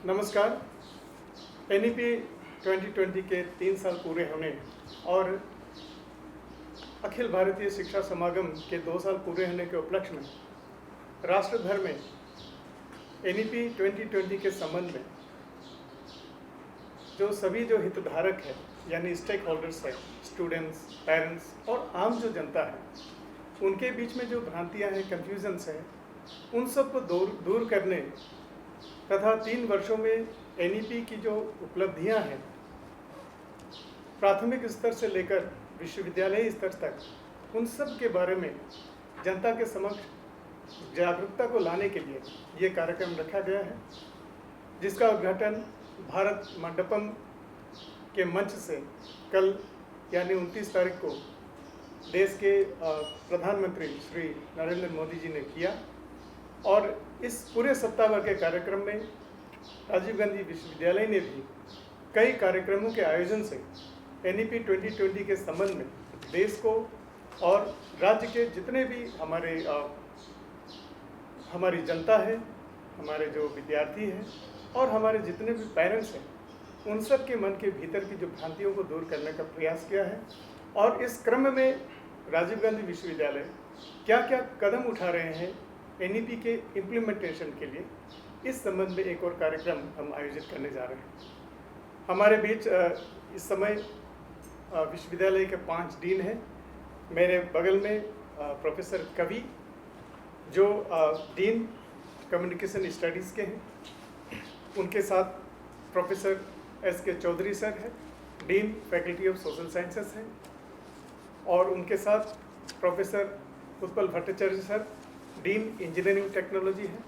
नमस्कार। NEP 2020 के 3 साल पूरे होने और अखिल भारतीय शिक्षा समागम के 2 साल पूरे होने के उपलक्ष्य में राष्ट्र भर में NEP 2020 के संबंध में जो सभी जो हितधारक है यानी स्टेक होल्डर्स है, स्टूडेंट्स, पेरेंट्स और आम जो जनता है, उनके बीच में जो भ्रांतियां हैं, कन्फ्यूजन्स हैं, उन सब को दूर करने तथा 3 वर्षों में NEP की जो उपलब्धियां हैं, प्राथमिक स्तर से लेकर विश्वविद्यालय स्तर तक, उन सब के बारे में जनता के समक्ष जागरूकता को लाने के लिए ये कार्यक्रम रखा गया है, जिसका उद्घाटन भारत मंडपम के मंच से कल यानी 29 तारीख को देश के प्रधानमंत्री श्री नरेंद्र मोदी जी ने किया। और इस पूरे सप्ताह भर के कार्यक्रम में राजीव गांधी विश्वविद्यालय ने भी कई कार्यक्रमों के आयोजन से NEP 2020 के संबंध में देश को और राज्य के जितने भी हमारी जनता है, हमारे जो विद्यार्थी हैं और हमारे जितने भी पेरेंट्स हैं, उन सब के मन के भीतर की जो भ्रांतियों को दूर करने का प्रयास किया है। और इस क्रम में राजीव गांधी विश्वविद्यालय क्या क्या कदम उठा रहे हैं NEP के इम्प्लीमेंटेशन के लिए, इस संबंध में एक और कार्यक्रम हम आयोजित करने जा रहे हैं। हमारे बीच इस समय विश्वविद्यालय के 5 डीन हैं। मेरे बगल में प्रोफेसर कवि जो डीन कम्युनिकेशन स्टडीज़ के हैं, उनके साथ प्रोफेसर SK चौधरी सर है, dean faculty of social sciences हैं, और उनके साथ professor Utpal Bhattacharya sir, dean engineering technology है,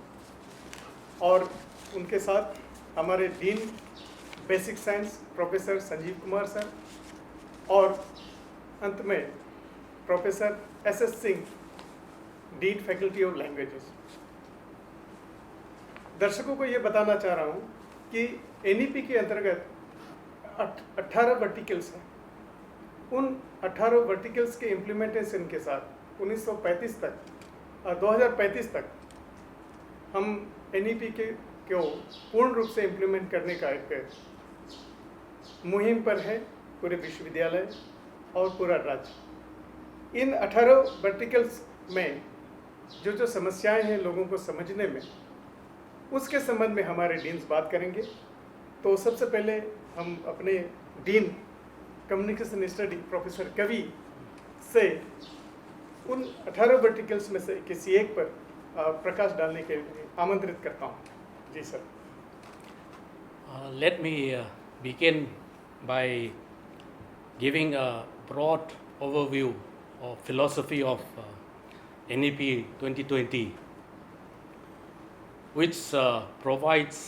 और उनके साथ हमारे dean basic science professor Sanjeev Kumar sir, और अंत में professor SS Singh, dean faculty of languages. दर्शकों को ये बताना चाह रहा हूँ कि NEP के अंतर्गत 18 वर्टिकल्स हैं। उन 18 वर्टिकल्स के इम्प्लीमेंटेशन के साथ 2035 तक हम NEP को पूर्ण रूप से इम्प्लीमेंट करने का एक मुहिम पर है पूरे विश्वविद्यालय और पूरा राज्य। इन 18 वर्टिकल्स में जो समस्याएं हैं लोगों को समझने में, उसके संबंध में हमारे डीन्स बात करेंगे। तो सबसे पहले हम अपने डीन कम्युनिकेशन स्टडी प्रोफेसर कवि से उन 18 वर्टिकल्स में से किसी एक पर प्रकाश डालने के लिए आमंत्रित करता हूँ। जी sir. Let me begin by giving a broad overview of philosophy of NEP 2020, which provides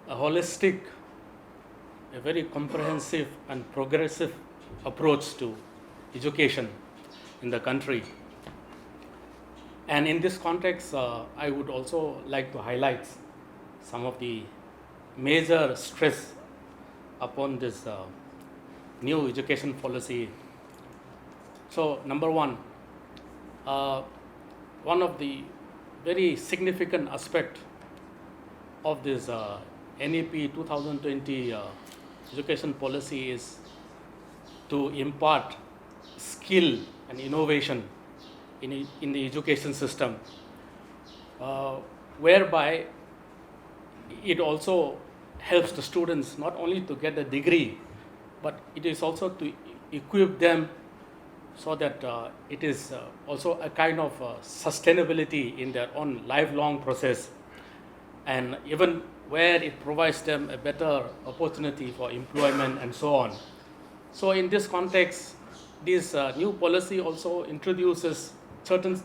a holistic, a very comprehensive and progressive approach to education in the country. And in this context, I would also like to highlight some of the major stress upon this new education policy. So, number one of the very significant aspect of this NEP 2020 education policy is to impart skill and innovation in the education system, whereby it also helps the students not only to get a degree, but it is also to equip them so that it is also a kind of sustainability in their own lifelong process, and even where it provides them a better opportunity for employment and so on. So in this context, this new policy also introduces certain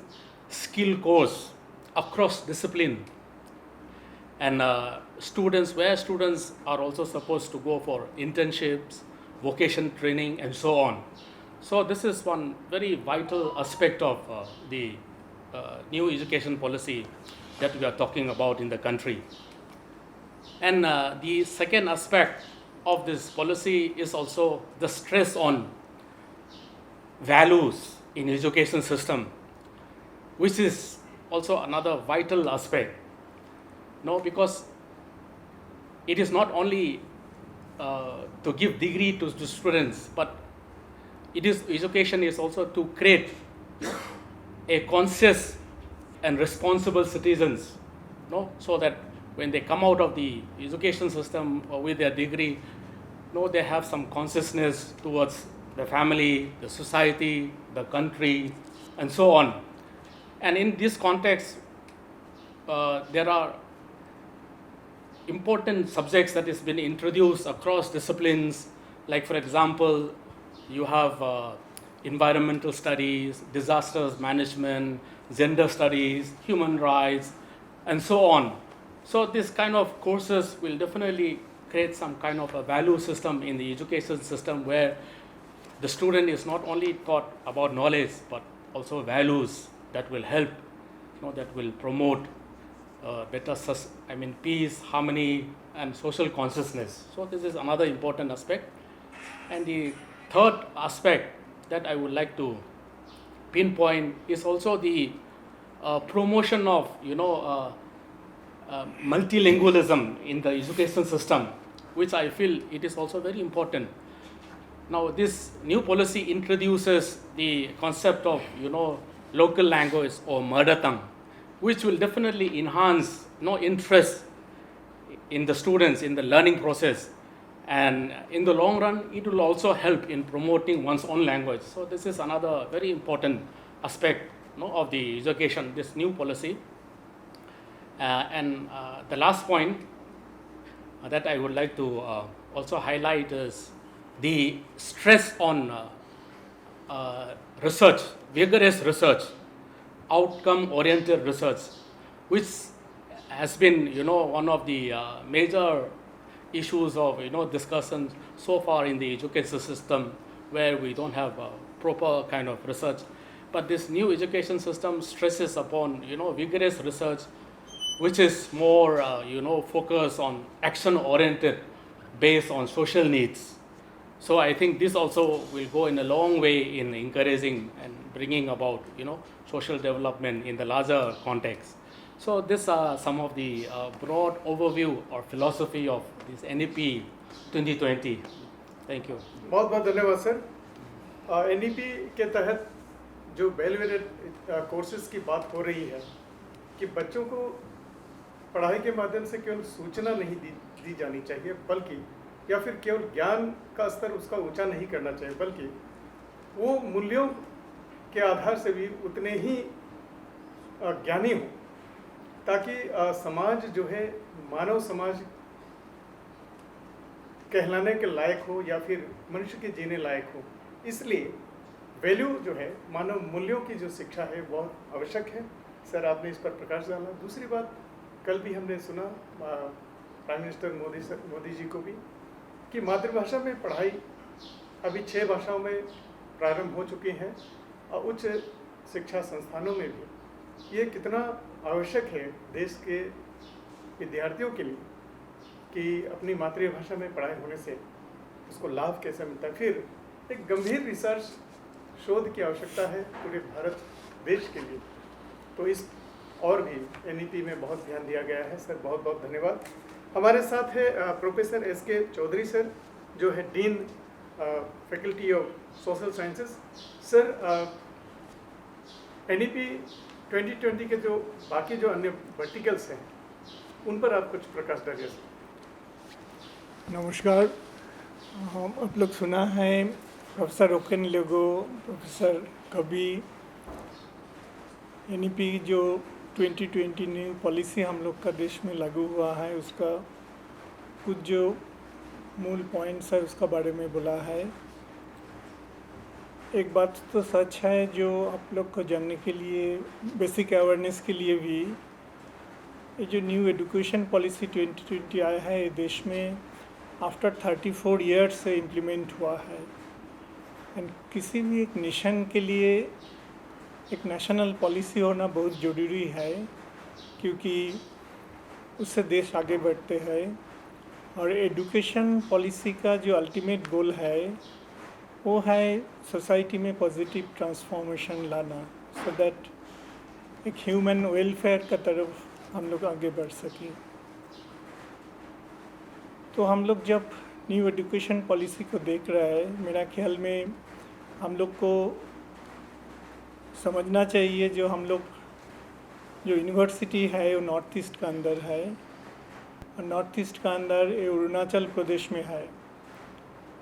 skill course across discipline, and students are also supposed to go for internships, vocation training and so on. So this is one very vital aspect of the new education policy that we are talking about in the country. And the second aspect of this policy is also the stress on values in education system, which is also another vital aspect. No, because it is not only to give degree to students, but education is also to create a conscious and responsible citizens, so that when they come out of the education system with their degree, they have some consciousness towards the family, the society, the country, and so on. And in this context, there are important subjects that has been introduced across disciplines, like for example, you have environmental studies, disasters management, gender studies, human rights, and so on. So this kind of courses will definitely create some kind of a value system in the education system, where the student is not only taught about knowledge, but also values that will help, that will promote better peace, harmony, and social consciousness. So this is another important aspect. And the third aspect that I would like to pinpoint is also the promotion of multilingualism in the education system, which I feel it is also very important. Now this new policy introduces the concept of local language or mother tongue, which will definitely enhance interest in the students in the learning process, and in the long run it will also help in promoting one's own language. So this is another very important aspect of the education, this new policy. And the last point that I would like to also highlight is the stress on research, vigorous research, outcome-oriented research, which has been one of the major issues of discussion so far in the education system, where we don't have proper kind of research. But this new education system stresses upon vigorous research, which is more focused on action-oriented, based on social needs. So I think this also will go in a long way in encouraging and bringing about social development in the larger context. So these are some of the broad overview or philosophy of this NEP 2020. Thank you. बहुत बहुत धन्यवाद sir. NEP के तहत जो value added courses की बात हो रही है कि बच्चों को पढ़ाई के माध्यम से केवल सूचना नहीं दी जानी चाहिए, बल्कि या फिर केवल ज्ञान का स्तर उसका ऊंचा नहीं करना चाहिए, बल्कि वो मूल्यों के आधार से भी उतने ही ज्ञानी हो, ताकि समाज जो है मानव समाज कहलाने के लायक हो या फिर मनुष्य के जीने लायक हो। इसलिए वैल्यू जो है, मानव मूल्यों की जो शिक्षा है बहुत आवश्यक है। सर आपने इस पर प्रकाश डाला। दूसरी बात, कल भी हमने सुना प्राइम मिनिस्टर मोदी जी को भी कि मातृभाषा में पढ़ाई अभी 6 भाषाओं में प्रारंभ हो चुकी हैं और उच्च शिक्षा संस्थानों में भी। ये कितना आवश्यक है देश के विद्यार्थियों के लिए कि अपनी मातृभाषा में पढ़ाई होने से उसको लाभ कैसे मिलता है। फिर एक गंभीर रिसर्च शोध की आवश्यकता है पूरे भारत देश के लिए, तो इस और भी NEP में बहुत ध्यान दिया गया है। सर बहुत बहुत धन्यवाद। हमारे साथ है प्रोफेसर SK चौधरी सर, जो है dean faculty of social sciences. Sir NEP 2020 के जो बाकी जो अन्य वर्टिकल्स हैं उन पर आप कुछ प्रकाश डालिए सर। नमस्कार। हम आप लोग सुना है प्रोफेसर ओकेन लेगो, प्रोफेसर कवि, NEP जो 2020 न्यू पॉलिसी हम लोग का देश में लागू हुआ है, उसका कुछ जो मूल पॉइंट्स है उसका बारे में बोला है। एक बात तो सच है जो आप लोग को जानने के लिए, बेसिक अवेयरनेस के लिए भी, ये जो न्यू एजुकेशन पॉलिसी 2020 आया है ये देश में आफ्टर 34 ईयर्स से इम्प्लीमेंट हुआ है। एंड किसी भी एक नेशन के लिए एक नेशनल पॉलिसी होना बहुत ज़रूरी है, क्योंकि उससे देश आगे बढ़ते हैं। और एजुकेशन पॉलिसी का जो अल्टीमेट गोल है वो है सोसाइटी में पॉजिटिव ट्रांसफॉर्मेशन लाना, सो दैट एक ह्यूमन वेलफेयर का तरफ हम लोग आगे बढ़ सकें। तो हम लोग जब न्यू एजुकेशन पॉलिसी को देख रहे हैं, मेरा ख्याल में हम लोग को समझना चाहिए जो यूनिवर्सिटी है वो नॉर्थ ईस्ट का अंदर है, और नॉर्थ ईस्ट का अंदर ये अरुणाचल प्रदेश में है।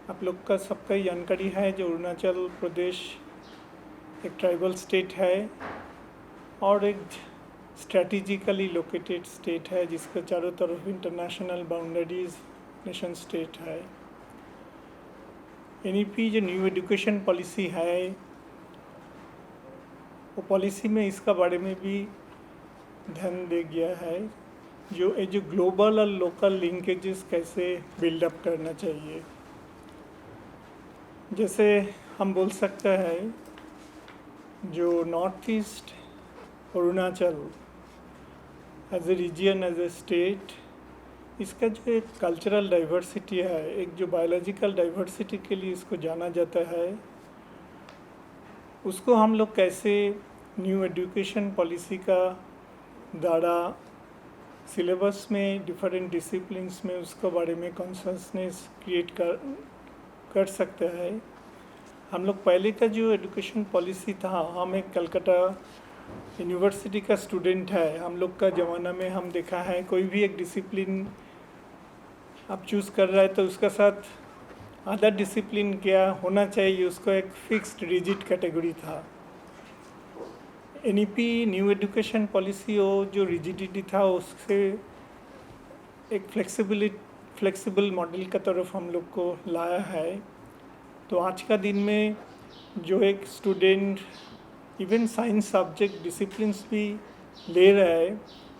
आप लोग का सबका जानकारी है जो अरुणाचल प्रदेश एक ट्राइबल स्टेट है और एक स्ट्रेटिजिकली लोकेटेड स्टेट है जिसके चारों तरफ इंटरनेशनल बाउंड्रीज नेशन स्टेट है। एनईपी जो न्यू एजुकेशन पॉलिसी है वो पॉलिसी में इसका बारे में भी ध्यान दे गया है जो ग्लोबल और लोकल लिंकेजेस कैसे बिल्डअप करना चाहिए। जैसे हम बोल सकते हैं जो north east Arunachal as a region as a state, इसका जो एक कल्चरल डाइवर्सिटी है, एक जो बायोलॉजिकल डाइवर्सिटी के लिए इसको जाना जाता है, उसको हम लोग कैसे न्यू एजुकेशन पॉलिसी का दायरा सिलेबस में डिफरेंट डिसिप्लिन्स में उसके बारे में कॉन्शसनेस क्रिएट कर सकते हैं। हम लोग पहले का जो एजुकेशन पॉलिसी था, हम एक कलकत्ता यूनिवर्सिटी का स्टूडेंट है, हम लोग का ज़माना में हम देखा है कोई भी एक डिसिप्लिन आप चूज़ कर रहा है तो उसका साथ अदर डिसिप्लिन क्या होना चाहिए, उसको एक फिक्स्ड रिजिड कैटेगरी था। एनईपी न्यू एजुकेशन पॉलिसी हो जो रिजिडिटी था उससे एक फ्लेक्सिबल मॉडल का तरफ हम लोग को लाया है। तो आज का दिन में जो एक student even science subject disciplines भी ले रहा है,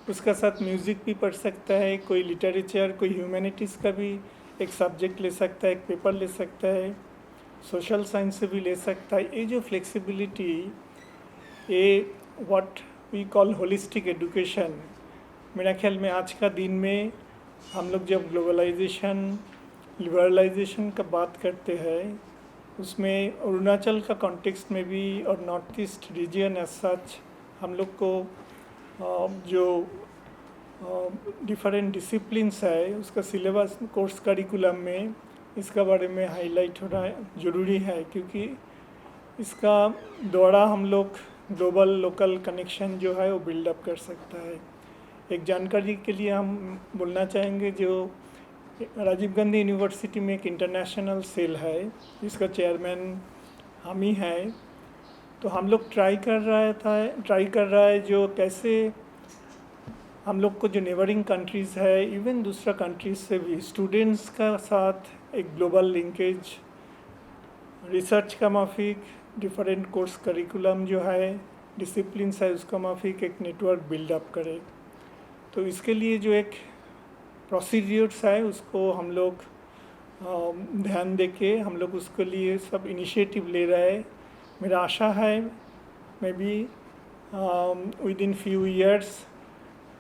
उसका साथ म्यूज़िक भी पढ़ सकता है, कोई लिटरेचर कोई ह्यूमैनिटीज़ का भी एक सब्जेक्ट ले सकता है, एक पेपर ले सकता है, सोशल साइंस से भी ले सकता है। ये जो फ्लेक्सिबिलिटी, ये what we call holistic education, मेरा ख्याल में आज का दिन में हम लोग जब ग्लोबलाइजेशन लिबरलाइजेशन का बात करते हैं उसमें अरुणाचल का कॉन्टेक्स्ट में भी और north east region as such हम लोग को जो डिफरेंट डिसिप्लिन्स है उसका सिलेबस कोर्स करिकुलम में इसका बारे में हाईलाइट होना ज़रूरी है, क्योंकि इसका द्वारा हम लोग ग्लोबल लोकल कनेक्शन जो है वो बिल्डअप कर सकता है। एक जानकारी के लिए हम बोलना चाहेंगे जो राजीव गांधी यूनिवर्सिटी में एक इंटरनेशनल सेल है जिसका चेयरमैन हम ही हैं। तो हम लोग ट्राई कर रहा है जो कैसे हम लोग को जो नेबरिंग कंट्रीज़ है इवन दूसरा कंट्रीज से भी स्टूडेंट्स का साथ एक ग्लोबल लिंकेज, रिसर्च का माफिक, डिफरेंट कोर्स करिकुलम जो है डिसिप्लिन्स है उसका माफिक एक नेटवर्क बिल्डअप करे। तो इसके लिए जो एक प्रोसीड्यूर्स है उसको हम लोग ध्यान देके हम लोग उसके लिए सब इनिशिएटिव ले रहे हैं। मेरा आशा है may be within few years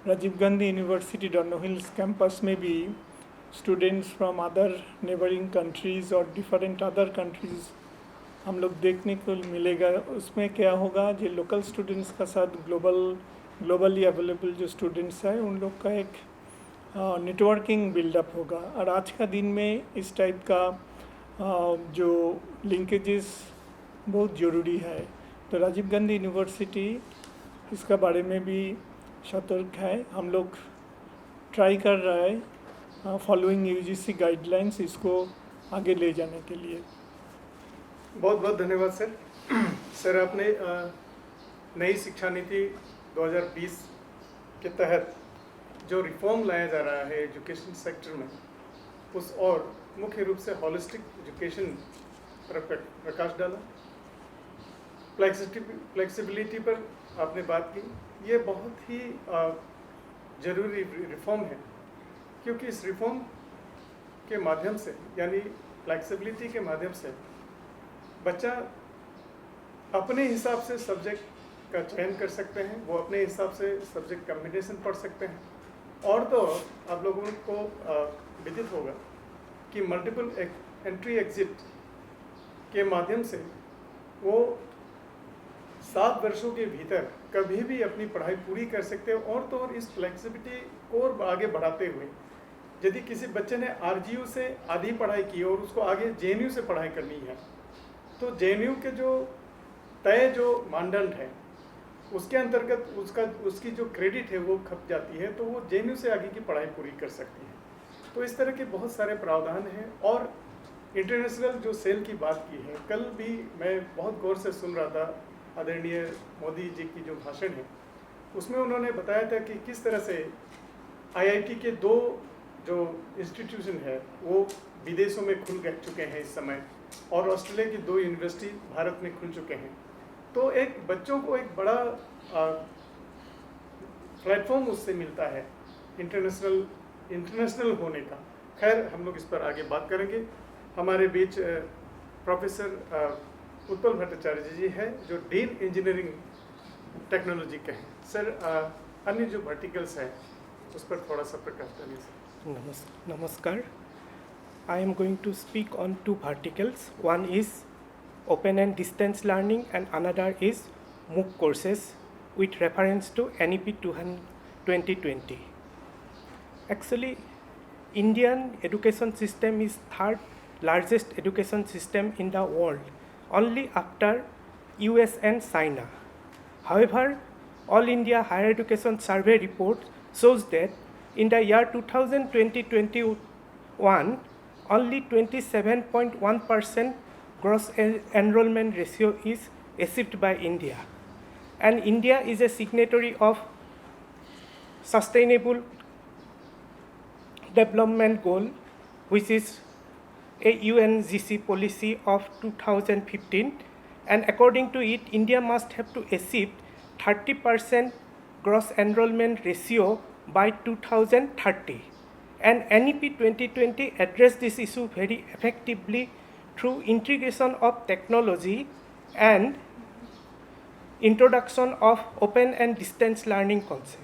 Rajiv Gandhi university Rono hills campus में भी students from other neighbouring countries और डिफरेंट अदर कंट्रीज़ हम लोग देखने को मिलेगा। उसमें क्या होगा जो लोकल स्टूडेंट्स का साथ ग्लोबली अवेलेबल जो स्टूडेंट्स हैं उन लोग का एक नेटवर्किंग बिल्डअप होगा। और आज का दिन में इस टाइप का जो लिंकेजेस बहुत ज़रूरी है। तो राजीव गांधी यूनिवर्सिटी इसका बारे में भी सतर्क है। हम लोग ट्राई कर रहा है फॉलोइंग यूजीसी गाइडलाइंस इसको आगे ले जाने के लिए। बहुत बहुत धन्यवाद सर। सर आपने नई शिक्षा नीति 2020 के तहत जो रिफॉर्म लाया जा रहा है एजुकेशन सेक्टर में उस और मुख्य रूप से हॉलिस्टिक एजुकेशन पर प्रकाश डाला। फ्लेक्सिबिलिटी पर आपने बात की, ये बहुत ही ज़रूरी रिफॉर्म है, क्योंकि इस रिफॉर्म के माध्यम से यानी फ्लेक्सिबिलिटी के माध्यम से बच्चा अपने हिसाब से सब्जेक्ट का चयन कर सकते हैं, वो अपने हिसाब से सब्जेक्ट कम्बिनेशन पढ़ सकते हैं। और तो आप लोगों को विदित होगा कि मल्टीपल एंट्री एग्जिट के माध्यम से वो 7 वर्षों के भीतर कभी भी अपनी पढ़ाई पूरी कर सकते हैं। और तो और इस फ्लेक्सिबिलिटी को आगे बढ़ाते हुए यदि किसी बच्चे ने आरजीयू से आधी पढ़ाई की और उसको आगे जेएनयू से पढ़ाई करनी है, तो जेएनयू के जो तय जो मानदंड है उसके अंतर्गत उसकी जो क्रेडिट है वो खप जाती है, तो वो जेएनयू से आगे की पढ़ाई पूरी कर सकती है। तो इस तरह के बहुत सारे प्रावधान हैं। और इंटरनेशनल जो सेल की बात की है, कल भी मैं बहुत गौर से सुन रहा था आदरणीय मोदी जी की जो भाषण है, उसमें उन्होंने बताया था कि किस तरह से आईआईटी के 2 जो इंस्टीट्यूशन है वो विदेशों में खुल चुके हैं इस समय, और ऑस्ट्रेलिया की 2 यूनिवर्सिटी भारत में खुल चुके हैं। तो एक बच्चों को एक बड़ा प्लेटफॉर्म उससे मिलता है इंटरनेशनल होने का। खैर, हम लोग इस पर आगे बात करेंगे। हमारे बीच प्रोफेसर उत्पल भट्टाचार्य जी है, जो डीन इंजीनियरिंग टेक्नोलॉजी के हैं। सर, अन्य जो वर्टिकल्स हैं उस पर थोड़ा सा प्रकाश डालिए sir. Namaskar. I am going to speak on 2 verticals. One is open and distance learning and another is MOOC courses with reference to NEP 2020. Actually, Indian education system is 3rd largest education system in the world, only after US and China. However, All India Higher Education Survey report shows that in the year 2020-21, only 27.1% gross enrollment ratio is achieved by India. And India is a signatory of Sustainable Development Goal, which is a UNGC policy of 2015. And according to it, India must have to achieve 30% gross enrollment ratio by 2030. And NEP 2020 addressed this issue very effectively through integration of technology and introduction of open and distance learning concept.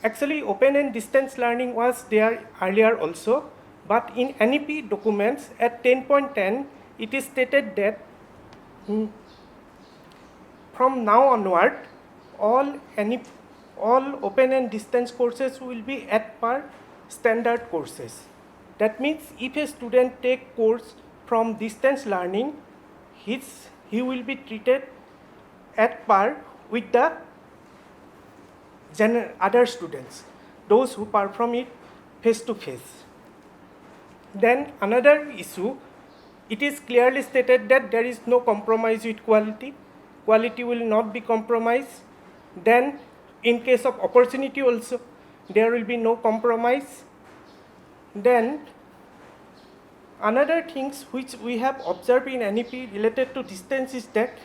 Actually, open and distance learning was there earlier also, but in NEP documents at 10.10, it is stated that from now onward, all open and distance courses will be at par standard courses. That means if a student take course from distance learning, he will be treated at par with the other students, those who perform it face to face. Then another issue, it is clearly stated that there is no compromise with quality. Quality will not be compromised. Then in case of opportunity also, there will be no compromise. Then another things which we have observed in NEP related to distance is that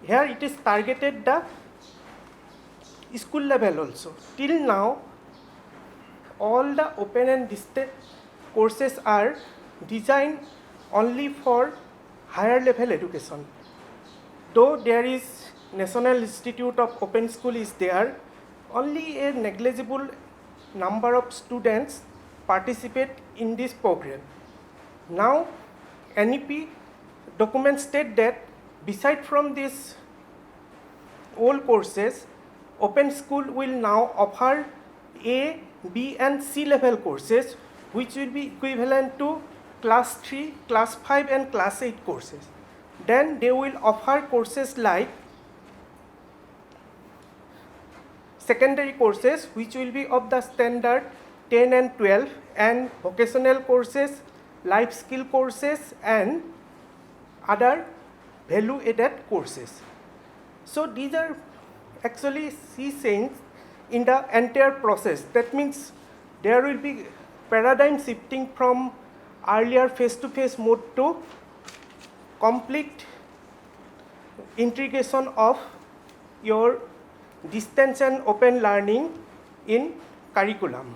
here it is targeted the school level also. Till now, all the open and distance courses are designed only for higher level education. Though there is National Institute of Open School is there, only a negligible number of students participate in this program. Now, NEP documents state that beside from these old courses, Open School will now offer A, B and C level courses, which will be equivalent to class 3, class 5 and class 8 courses. Then they will offer courses like secondary courses, which will be of the standard 10 and 12, and vocational courses, life skill courses and other value added courses. So these are actually sea change in the entire process. That means there will be paradigm shifting from earlier face-to-face mode to complete integration of your distance and open learning in curriculum.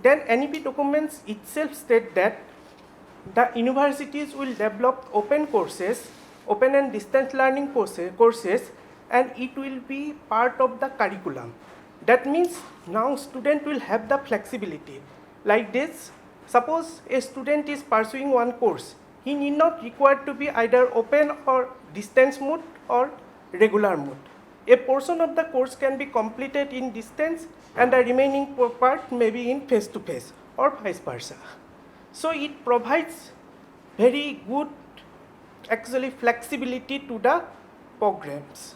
Then NEP documents itself state that the universities will develop open courses, open and distance learning courses, and it will be part of the curriculum. That means now student will have the flexibility. Like this, suppose a student is pursuing one course, he need not require to be either open or distance mode or regular mode. A portion of the course can be completed in distance and the remaining part may be in face-to-face. or vice versa. So it provides very good actually flexibility to the programs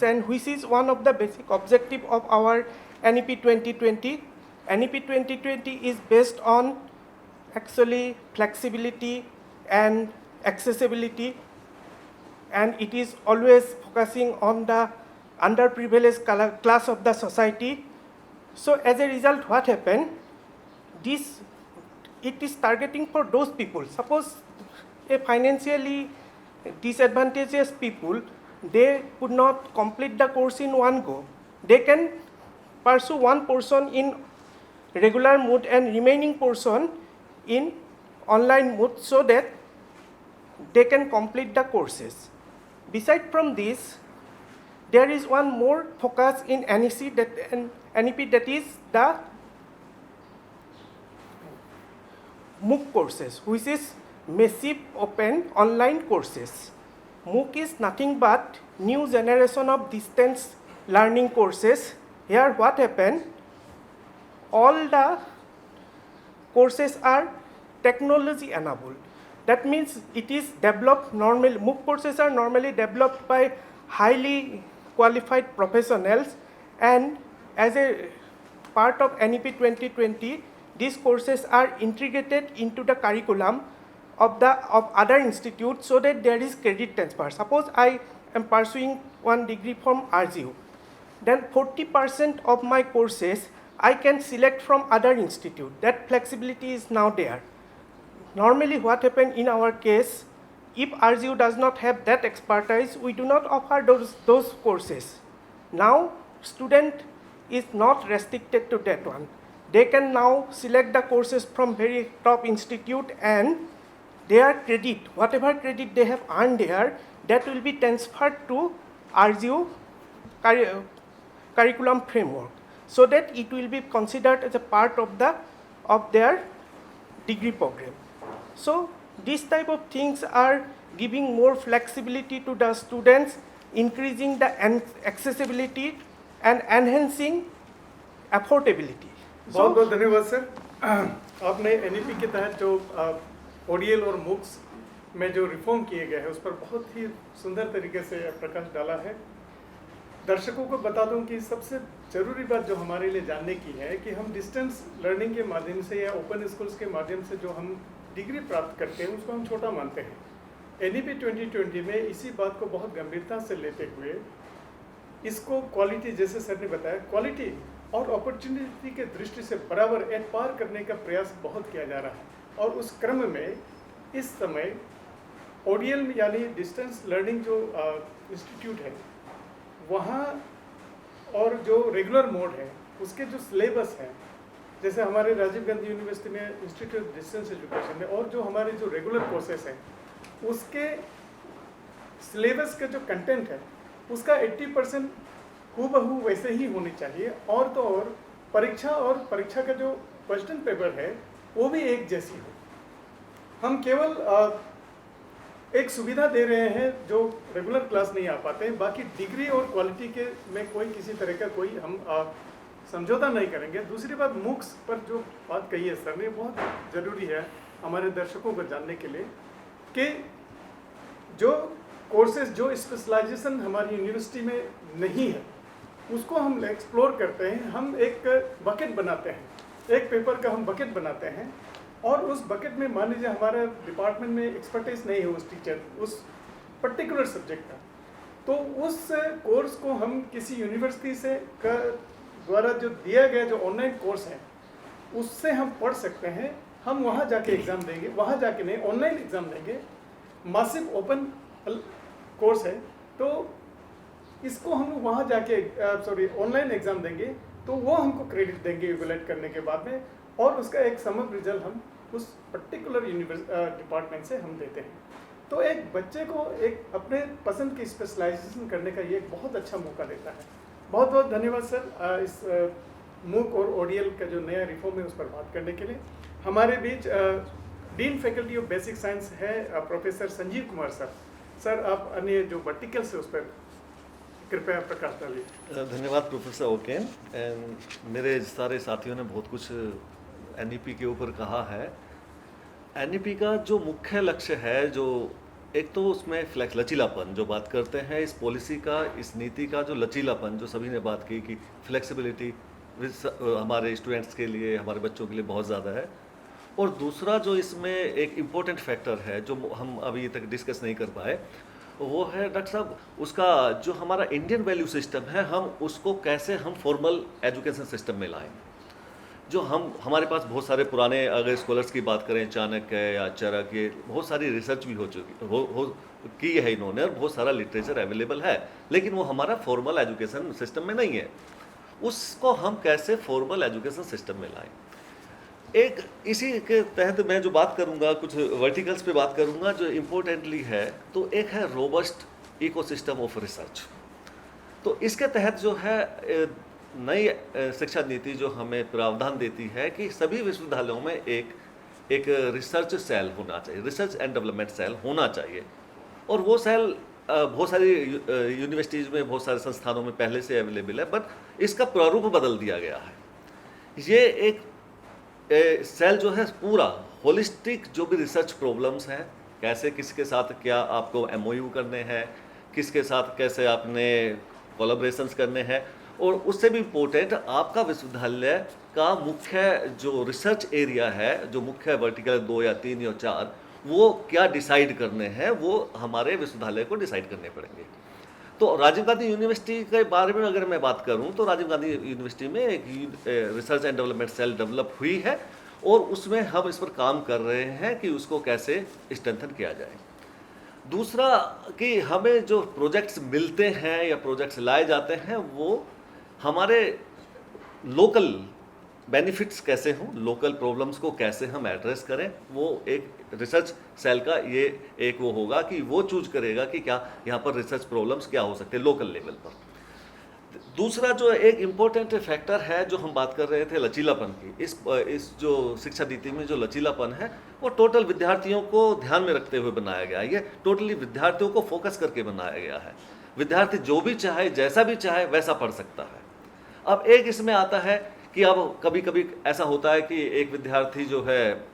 and which is one of the basic objective of our NEP 2020. NEP 2020 is based on actually flexibility and accessibility, and it is always focusing on the underprivileged class of the society. So as a result, what happened? It is targeting for those people. Suppose a financially disadvantaged people, they could not complete the course in one go. They can pursue one portion in regular mode and remaining portion in online mode so that they can complete the courses. Beside from this, there is one more focus in NEP that is the MOOC courses, which is massive open online courses. MOOC is nothing but new generation of distance learning courses. Here what happened? All the courses are technology enabled. That means it is developed normally, MOOC courses are normally developed by highly qualified professionals, and as a part of NEP 2020, these courses are integrated into the curriculum of other institutes so that there is credit transfer. Suppose I am pursuing one degree from RGU, then 40% of my courses I can select from other institute. That flexibility is now there. Normally what happens in our case, if RGU does not have that expertise, we do not offer those courses. Now student is not restricted to that one. They can now select the courses from very top institute, and their credit, whatever credit they have earned there, that will be transferred to RGU curriculum framework, so that it will be considered as a part of their degree program. So these type of things are giving more flexibility to the students, increasing the accessibility and enhancing affordability. बहुत बहुत धन्यवाद sir. आपने NEP के तहत जो ODL और MOOCs में जो रिफॉर्म किए गए हैं उस पर बहुत ही सुंदर तरीके से प्रकाश डाला है। दर्शकों को बता दूं कि सबसे ज़रूरी बात जो हमारे लिए जानने की है कि हम डिस्टेंस लर्निंग के माध्यम से या ओपन स्कूल्स के माध्यम से जो हम डिग्री प्राप्त करते हैं उसको हम छोटा मानते हैं। एनईपी 2020 में इसी बात को बहुत गंभीरता से लेते हुए इसको क्वालिटी, जैसे सर ने बताया, क्वालिटी और अपॉर्चुनिटी के दृष्टि से बराबर एट पार करने का प्रयास बहुत किया जा रहा है। और उस क्रम में इस समय ओडीएल यानी डिस्टेंस लर्निंग जो इंस्टीट्यूट है वहाँ और जो रेगुलर मोड है उसके जो सिलेबस है, जैसे हमारे राजीव गांधी यूनिवर्सिटी में इंस्टीट्यूट ऑफ डिस्टेंस एजुकेशन में, और जो हमारे जो रेगुलर कोर्सेस हैं उसके सिलेबस का जो कंटेंट है उसका 80% हूबहू वैसे ही होनी चाहिए। और तो और परीक्षा का जो क्वेश्चन पेपर है वो भी एक जैसी हो। हम केवल एक सुविधा दे रहे हैं जो रेगुलर क्लास नहीं आ पाते हैं, बाकी डिग्री और क्वालिटी के में कोई किसी तरह का कोई हम समझौता नहीं करेंगे। दूसरी बात, मूक्स पर जो बात कही है सर ने, बहुत ज़रूरी है हमारे दर्शकों को जानने के लिए कि जो कोर्सेज, जो स्पेशलाइजेशन हमारी यूनिवर्सिटी में नहीं है उसको हम एक्सप्लोर करते हैं। हम एक बकेट बनाते हैं, एक पेपर का हम बकेट बनाते हैं, और उस बकेट में मान लीजिए हमारे डिपार्टमेंट में एक्सपर्टीज नहीं है उस टीचर उस पर्टिकुलर सब्जेक्ट का, तो उस कोर्स को हम किसी यूनिवर्सिटी से द्वारा जो दिया गया जो ऑनलाइन कोर्स है उससे हम पढ़ सकते हैं। हम वहाँ जाके एग्ज़ाम देंगे, वहाँ जाके नहीं, ऑनलाइन एग्ज़ाम देंगे। मासिव ओपन कोर्स है तो इसको हम वहाँ जाके ऑनलाइन एग्ज़ाम देंगे तो वो हमको क्रेडिट देंगे इवैल्यूएट करने के बाद में, और उसका एक समग्र रिजल्ट हम उस पर्टिकुलर डिपार्टमेंट से हम देते हैं। तो एक बच्चे को एक अपने पसंद की स्पेशलाइजेशन करने का ये एक बहुत अच्छा मौका देता है। बहुत बहुत धन्यवाद सर इस मूक और ओडीएल का जो नया रिफॉर्म है उस पर बात करने के लिए। हमारे बीच dean faculty of basic science है professor Sanjeev Kumar sir. Sir आप अन्य जो वर्टिकल्स है उस पर कृपया प्रकाश डालिए। धन्यवाद प्रोफेसर ओकेन। एंड मेरे सारे साथियों ने बहुत कुछ एनईपी के ऊपर कहा है, एनईपी का जो मुख्य लक्ष्य है, जो एक तो उसमें लचीलापन जो बात करते हैं, इस पॉलिसी का, इस नीति का जो लचीलापन जो सभी ने बात की कि फ्लेक्सिबिलिटी हमारे स्टूडेंट्स के लिए, हमारे बच्चों के लिए बहुत ज़्यादा है। और दूसरा जो इसमें एक इम्पोर्टेंट फैक्टर है जो हम अभी तक डिस्कस नहीं कर पाए, वो है डॉक्टर साहब उसका जो हमारा इंडियन वैल्यू सिस्टम है, हम उसको कैसे हम फॉर्मल एजुकेशन सिस्टम में लाएं। जो हमारे पास बहुत सारे पुराने अगर स्कॉलर्स की बात करें, चाणक्य या चरक, ये बहुत सारी रिसर्च भी हो चुकी की है इन्होंने, और बहुत सारा लिटरेचर अवेलेबल है, लेकिन वो हमारा फॉर्मल एजुकेशन सिस्टम में नहीं है। उसको हम कैसे फॉर्मल एजुकेशन सिस्टम में लाएं, एक इसी के तहत मैं जो बात करूंगा, कुछ वर्टिकल्स पे बात करूंगा जो इम्पोर्टेंटली है। तो एक है रोबस्ट इकोसिस्टम ऑफ रिसर्च। तो इसके तहत जो है नई शिक्षा नीति जो हमें प्रावधान देती है कि सभी विश्वविद्यालयों में एक रिसर्च सेल होना चाहिए, रिसर्च एंड डेवलपमेंट सेल होना चाहिए। और वो सेल बहुत सारी यूनिवर्सिटीज़ में, बहुत सारे संस्थानों में पहले से अवेलेबल है, बट इसका प्रारूप बदल दिया गया है। ये एक सेल जो है पूरा होलिस्टिक जो भी रिसर्च प्रॉब्लम्स हैं, कैसे किसके साथ क्या आपको एमओयू करने हैं, किसके साथ कैसे आपने कोलैबोरेशंस करने हैं, और उससे भी इम्पोर्टेंट आपका विश्वविद्यालय का मुख्य जो रिसर्च एरिया है, जो मुख्य वर्टिकल 2 या 3 या 4, वो क्या डिसाइड करने हैं, वो हमारे विश्वविद्यालय को डिसाइड करने पड़ेंगे। तो राजीव गांधी यूनिवर्सिटी के बारे में अगर मैं बात करूं, तो राजीव गांधी यूनिवर्सिटी में एक research and development cell develop हुई है, और उसमें हम इस पर काम कर रहे हैं कि उसको कैसे स्ट्रेंथन किया जाए। दूसरा कि हमें जो प्रोजेक्ट्स मिलते हैं या प्रोजेक्ट्स लाए जाते हैं, वो हमारे लोकल बेनिफिट्स कैसे हों, लोकल प्रॉब्लम्स को कैसे हम एड्रेस करें, वो एक रिसर्च सेल का ये एक वो होगा कि वो चूज करेगा कि क्या यहाँ पर रिसर्च प्रॉब्लम्स क्या हो सकते हैं लोकल लेवल पर। दूसरा जो एक इम्पोर्टेंट फैक्टर है जो हम बात कर रहे थे लचीलापन की, इस जो शिक्षा नीति में जो लचीलापन है, वो टोटल विद्यार्थियों को ध्यान में रखते हुए बनाया गया है। ये टोटली विद्यार्थियों को फोकस करके बनाया गया है। विद्यार्थी जो भी चाहे, जैसा भी चाहे, वैसा पढ़ सकता है। अब एक इसमें आता है कि अब कभी कभी ऐसा होता है कि एक विद्यार्थी जो है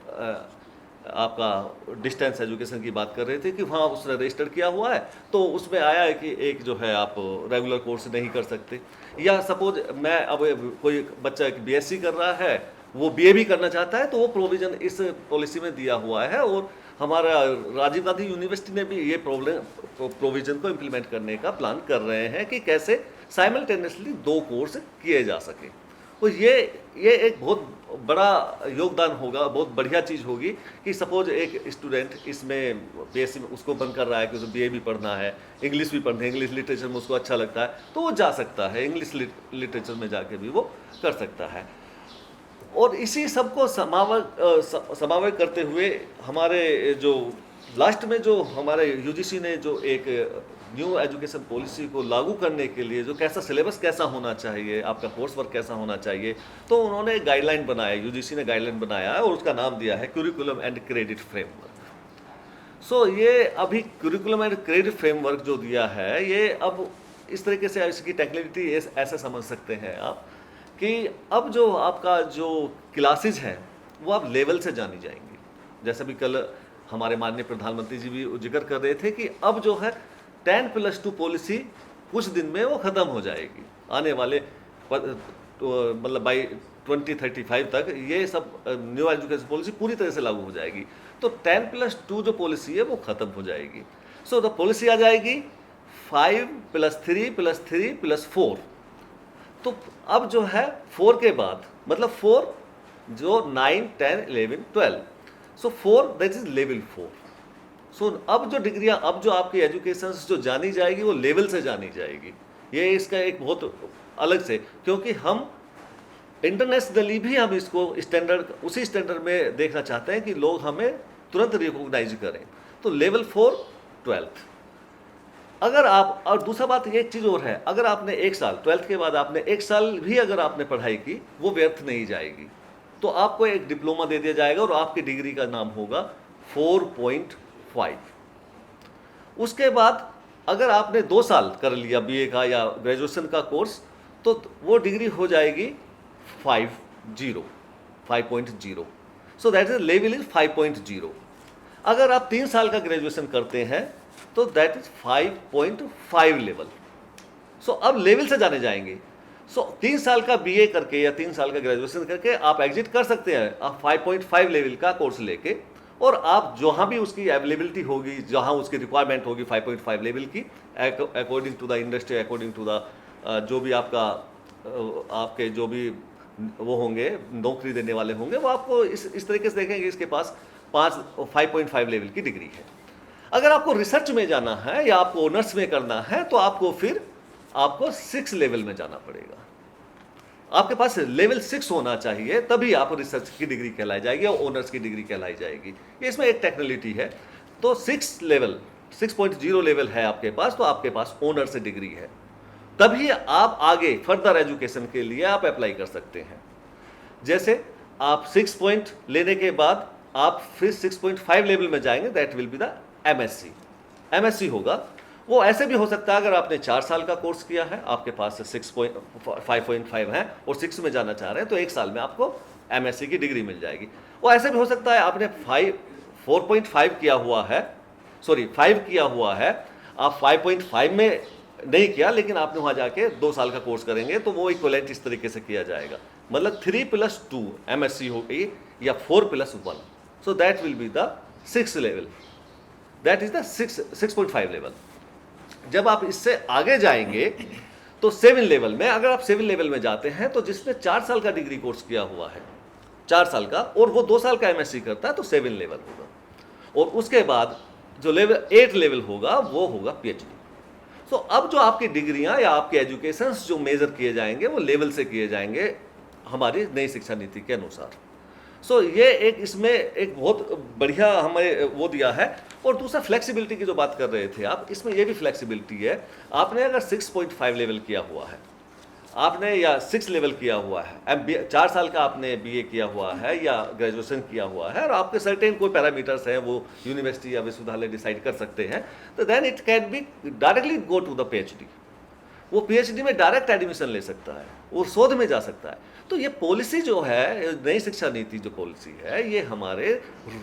आपका डिस्टेंस एजुकेशन की बात कर रहे थे कि वहाँ उसने रजिस्टर किया हुआ है, तो उसमें आया है कि एक जो है आप रेगुलर कोर्स नहीं कर सकते, या सपोज मैं अब कोई बच्चा बीएससी कर रहा है, वो बीए भी करना चाहता है, तो वो प्रोविज़न इस पॉलिसी में दिया हुआ है। और हमारा राजीव गांधी यूनिवर्सिटी ने भी ये प्रोविज़न को इम्प्लीमेंट करने का प्लान कर रहे हैं कि कैसे साइमल्टेनियसली 2 कोर्स किए जा सके। तो ये एक बहुत बड़ा योगदान होगा, बहुत बढ़िया चीज़ होगी कि सपोज एक स्टूडेंट इसमें बीएससी में उसको बन कर रहा है कि उसे बीए भी पढ़ना है, इंग्लिश भी पढ़ना है, इंग्लिश लिटरेचर में उसको अच्छा लगता है, तो वो जा सकता है, इंग्लिश लिटरेचर में जाके भी वो कर सकता है। और इसी सबको समावेश करते हुए हमारे जो लास्ट में जो हमारे यूजीसी ने जो एक न्यू एजुकेशन पॉलिसी को लागू करने के लिए जो कैसा सिलेबस कैसा होना चाहिए, आपका कोर्स वर्क कैसा होना चाहिए, तो उन्होंने एक गाइडलाइन बनाया, यूजीसी ने गाइडलाइन बनाया है और उसका नाम दिया है करिकुलम एंड क्रेडिट फ्रेमवर्क। सो ये अभी करिकुलम एंड क्रेडिट फ्रेमवर्क जो दिया है, ये अब इस तरीके से इसकी टेक्निकलिटी ऐसे समझ सकते हैं आप कि अब जो आपका जो क्लासेज हैं वो अब लेवल से जानी जाएंगी। जैसे भी कल हमारे माननीय प्रधानमंत्री जी भी जिक्र कर रहे थे कि अब जो है 10+2 पॉलिसी कुछ दिन में वो ख़त्म हो जाएगी, आने वाले मतलब बाई 2035 तक ये सब न्यू एजुकेशन पॉलिसी पूरी तरह से लागू हो जाएगी। तो 10+2 जो पॉलिसी है वो ख़त्म हो जाएगी। सो द पॉलिसी आ जाएगी 5+3+3+4। तो अब जो है 4 के बाद मतलब 4 जो 9, 10, 11, 12, सो 4 दैट इज लेवल 4। सो अब जो डिग्रियां, अब जो आपकी एजुकेशन जो जानी जाएगी वो लेवल से जानी जाएगी। ये इसका एक बहुत अलग से, क्योंकि हम इंटरनेशनली भी हम इसको स्टैंडर्ड उसी स्टैंडर्ड में देखना चाहते हैं कि लोग हमें तुरंत रिकॉग्नाइज करें। तो लेवल 4 12th। अगर आप, और दूसरा बात एक चीज़ और है, अगर आपने 1 साल 12th के बाद आपने 1 साल भी अगर आपने पढ़ाई की, वो व्यर्थ नहीं जाएगी। तो आपको एक डिप्लोमा दे दिया जाएगा और आपकी डिग्री का नाम होगा 4.5। उसके बाद अगर आपने 2 साल कर लिया बीए का या ग्रेजुएशन का कोर्स, तो वो डिग्री हो जाएगी 5.0 5.0. So that is level is 5.0. अगर आप 3 साल का ग्रेजुएशन करते हैं तो दैट इज 5.5 लेवल. सो अब लेवल से जाने जाएंगे. सो 3 साल का बीए करके या 3 साल का ग्रेजुएशन करके आप एग्जिट कर सकते हैं आप 5.5 लेवल का कोर्स लेके, और आप जहाँ भी उसकी अवेलेबिलिटी होगी, जहाँ उसकी रिक्वायरमेंट होगी 5.5 लेवल की, according to the industry, according to the जो भी आपके जो भी वो होंगे नौकरी देने वाले होंगे, वो आपको इस तरीके से देखेंगे इसके पास 5.5 लेवल की डिग्री है. अगर आपको रिसर्च में जाना है या आपको ऑनर्स में करना है तो आपको 6 लेवल में जाना पड़ेगा. आपके पास लेवल 6 होना चाहिए, तभी आप रिसर्च की डिग्री कहलाई जाएगी और ऑनर्स की डिग्री कहलाई जाएगी. इसमें एक टेक्निकलिटी है. तो 6.0 लेवल है आपके पास, तो आपके पास ऑनर्स डिग्री है, तभी आप आगे फर्दर एजुकेशन के लिए आप अप्लाई कर सकते हैं. जैसे आप 6 पॉइंट लेने के बाद आप फिर 6.5 लेवल में जाएंगे, that will be the MSc होगा. वो ऐसे भी हो सकता है अगर आपने 4 साल का कोर्स किया है, आपके पास 5.5 है और 6 में जाना चाह रहे हैं, तो 1 साल में आपको एमएससी की डिग्री मिल जाएगी. वो ऐसे भी हो सकता है आपने 4.5 किया हुआ है, 5 किया हुआ है, आप 5.5 में नहीं किया लेकिन आपने वहाँ जाके 2 साल का कोर्स करेंगे, तो वो इक्वलेंट इस तरीके से किया जाएगा. मतलब 3+2 एमएससी हो गई या 4+1. So that will be the 6 level, that is the 6.5 level. जब आप इससे आगे जाएंगे तो 7 लेवल में, अगर आप 7 लेवल में जाते हैं तो जिसने 4 साल का डिग्री कोर्स किया हुआ है, 4 साल का, और वो 2 साल का एमएससी करता है, तो 7 लेवल होगा. और उसके बाद जो लेवल 8 लेवल होगा वो होगा पीएचडी. सो अब जो आपकी डिग्रियां या आपके एजुकेशंस जो मेजर किए जाएंगे वो लेवल से किए जाएंगे हमारी नई शिक्षा नीति के अनुसार. सो ये इसमें एक बहुत बढ़िया हमें वो दिया है. और दूसरा फ्लेक्सिबिलिटी की जो बात कर रहे थे आप, इसमें ये भी फ्लेक्सिबिलिटी है. आपने अगर 6.5 लेवल किया हुआ है, आपने या 6 लेवल किया हुआ है, 4 साल का आपने बीए किया हुआ है या ग्रेजुएशन किया हुआ है, और आपके सर्टेन कोई पैरामीटर्स हैं वो यूनिवर्सिटी या विश्वविद्यालय डिसाइड कर सकते हैं, तो then it can be directly go to the PhD. वो पीएचडी में डायरेक्ट एडमिशन ले सकता है, वो शोध में जा सकता है. तो ये पॉलिसी जो है, नई शिक्षा नीति जो पॉलिसी है, ये हमारे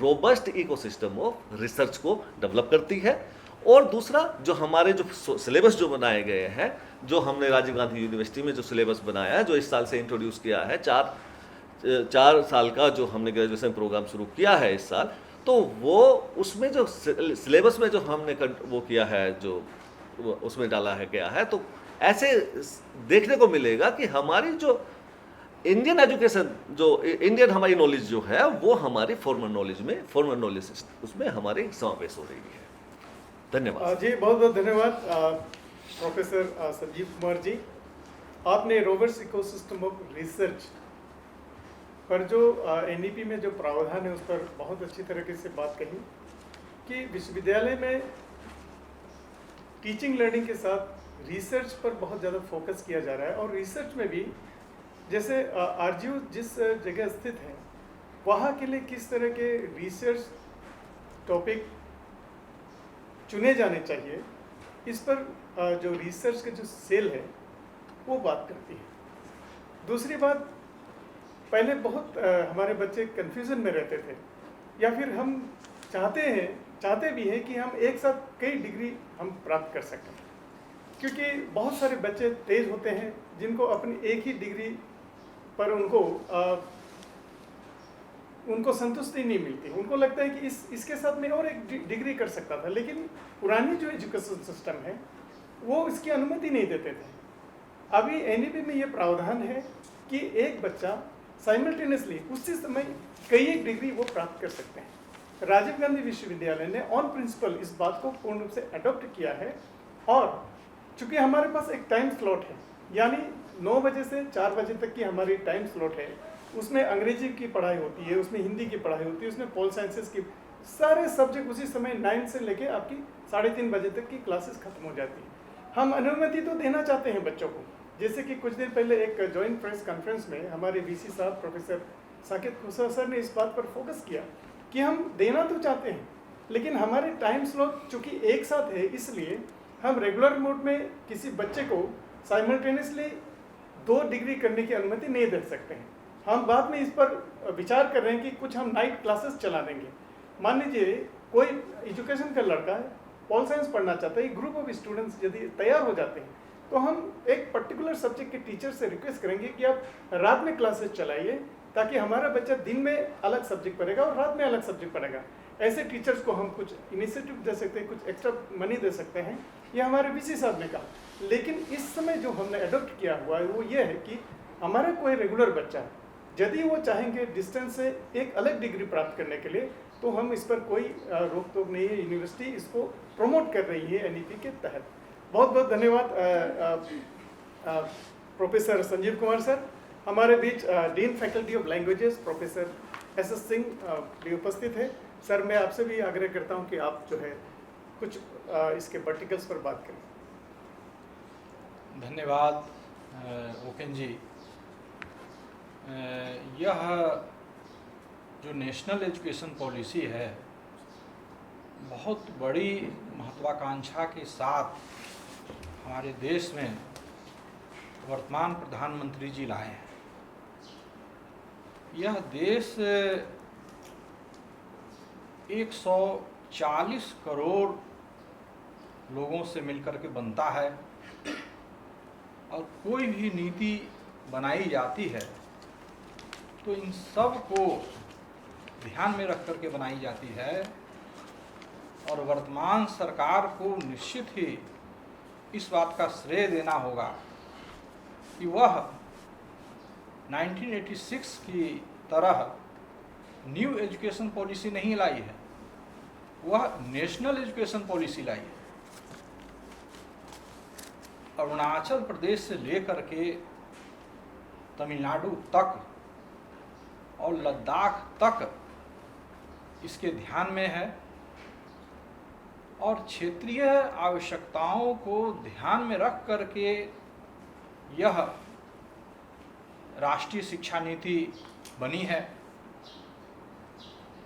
रोबस्ट इकोसिस्टम ऑफ रिसर्च को डेवलप करती है. और दूसरा जो हमारे जो सिलेबस जो बनाए गए हैं, जो हमने राजीव गांधी यूनिवर्सिटी में जो सिलेबस बनाया है, जो इस साल से इंट्रोड्यूस किया है, 4 साल का जो हमने ग्रेजुएशन प्रोग्राम शुरू किया है इस साल, तो वो उसमें जो सिलेबस में जो हमने वो किया है, जो उसमें डाला है गया है, तो ऐसे देखने को मिलेगा कि हमारी जो इंडियन एजुकेशन, जो इंडियन हमारी नॉलेज जो है, वो हमारी फॉर्मल नॉलेज उसमें हमारी समावेश हो रही है. धन्यवाद जी, बहुत बहुत धन्यवाद प्रोफेसर संजीव कुमार जी. आपने रोबस्ट इकोसिस्टम ऑफ रिसर्च पर जो एनईपी में जो प्रावधान है उस पर बहुत अच्छी तरीके से बात कही कि विश्वविद्यालय में टीचिंग लर्निंग के साथ रिसर्च पर बहुत ज़्यादा फोकस किया जा रहा है. और रिसर्च में भी जैसे आरजीयू जिस जगह स्थित है, वहाँ के लिए किस तरह के रिसर्च टॉपिक चुने जाने चाहिए, इस पर जो रिसर्च के जो सेल है वो बात करती है. दूसरी बात, पहले बहुत हमारे बच्चे कन्फ्यूज़न में रहते थे, या फिर हम चाहते भी हैं कि हम एक साथ कई डिग्री हम प्राप्त कर सकें, क्योंकि बहुत सारे बच्चे तेज होते हैं जिनको अपनी एक ही डिग्री पर उनको संतुष्टि नहीं मिलती. उनको लगता है कि इसके साथ मैं और एक डिग्री कर सकता था, लेकिन पुरानी जो एजुकेशन सिस्टम है वो इसकी अनुमति नहीं देते थे. अभी एनईपी में ये प्रावधान है कि एक बच्चा साइमल्टेनियसली उसी समय कई एक डिग्री वो प्राप्त कर सकते हैं. राजीव गांधी विश्वविद्यालय ने ऑन प्रिंसिपल इस बात को पूर्ण रूप से अडॉप्ट किया है. और चूंकि हमारे पास एक टाइम स्लॉट है, यानी 9 बजे से 4 बजे तक की हमारी टाइम स्लॉट है, उसमें अंग्रेजी की पढ़ाई होती है, उसमें हिंदी की पढ़ाई होती है, उसमें पोल साइंसेस की सारे सब्जेक्ट उसी समय 9 से लेके आपकी 3:30 बजे तक की क्लासेस खत्म हो जाती है. हम अनुमति तो देना चाहते हैं बच्चों को. जैसे कि कुछ दिन पहले एक जॉइंट प्रेस कॉन्फ्रेंस में हमारे वीसी साहब प्रोफेसर साकेत खुसर सर ने इस बात पर फोकस किया कि हम देना तो चाहते हैं, लेकिन हमारे टाइम स्लॉट चूँकि एक साथ है, इसलिए हम रेगुलर मोड में किसी बच्चे को साइमल्टेनियसली 2 डिग्री करने की अनुमति नहीं दे सकते हैं. हम बाद में इस पर विचार कर रहे हैं कि कुछ हम नाइट क्लासेस चला देंगे। मान लीजिए कोई एजुकेशन का लड़का है, पॉल साइंस पढ़ना चाहता है, ग्रुप ऑफ स्टूडेंट्स यदि तैयार हो जाते हैं तो हम एक पर्टिकुलर सब्जेक्ट के टीचर से रिक्वेस्ट करेंगे कि आप रात में क्लासेस चलाइए, ताकि हमारा बच्चा दिन में अलग सब्जेक्ट पढ़ेगा और रात में अलग सब्जेक्ट पढ़ेगा। ऐसे टीचर्स को हम कुछ इनिशिएटिव दे सकते हैं, कुछ एक्स्ट्रा मनी दे सकते हैं। ये हमारे वीसी साहब ने कहा। लेकिन इस समय जो हमने अडोप्ट किया हुआ है वो ये है कि हमारा कोई रेगुलर बच्चा है, यदि वो चाहेंगे डिस्टेंस से एक अलग डिग्री प्राप्त करने के लिए, तो हम इस पर कोई रोक टोक नहीं है। यूनिवर्सिटी इसको प्रमोट कर रही है एनईपी के तहत। बहुत बहुत धन्यवाद प्रोफेसर संजीव कुमार सर। हमारे बीच dean faculty of languages professor SS. Singh भी उपस्थित है। सर, मैं आपसे भी आग्रह करता हूं कि आप जो है कुछ इसके पार्टिकल्स पर बात करें। धन्यवाद ओकेन जी। यह जो नेशनल एजुकेशन पॉलिसी है बहुत बड़ी महत्वाकांक्षा के साथ हमारे देश में वर्तमान प्रधानमंत्री जी लाए हैं। यह देश 140 करोड़ लोगों से मिलकर के बनता है और कोई भी नीति बनाई जाती है तो इन सब को ध्यान में रख करके बनाई जाती है। और वर्तमान सरकार को निश्चित ही इस बात का श्रेय देना होगा कि वह 1986 की तरह न्यू एजुकेशन पॉलिसी नहीं लाई है, वह नेशनल एजुकेशन पॉलिसी लाई है। अरुणाचल प्रदेश से लेकर के तमिलनाडु तक और लद्दाख तक इसके ध्यान में है और क्षेत्रीय आवश्यकताओं को ध्यान में रख करके यह राष्ट्रीय शिक्षा नीति बनी है।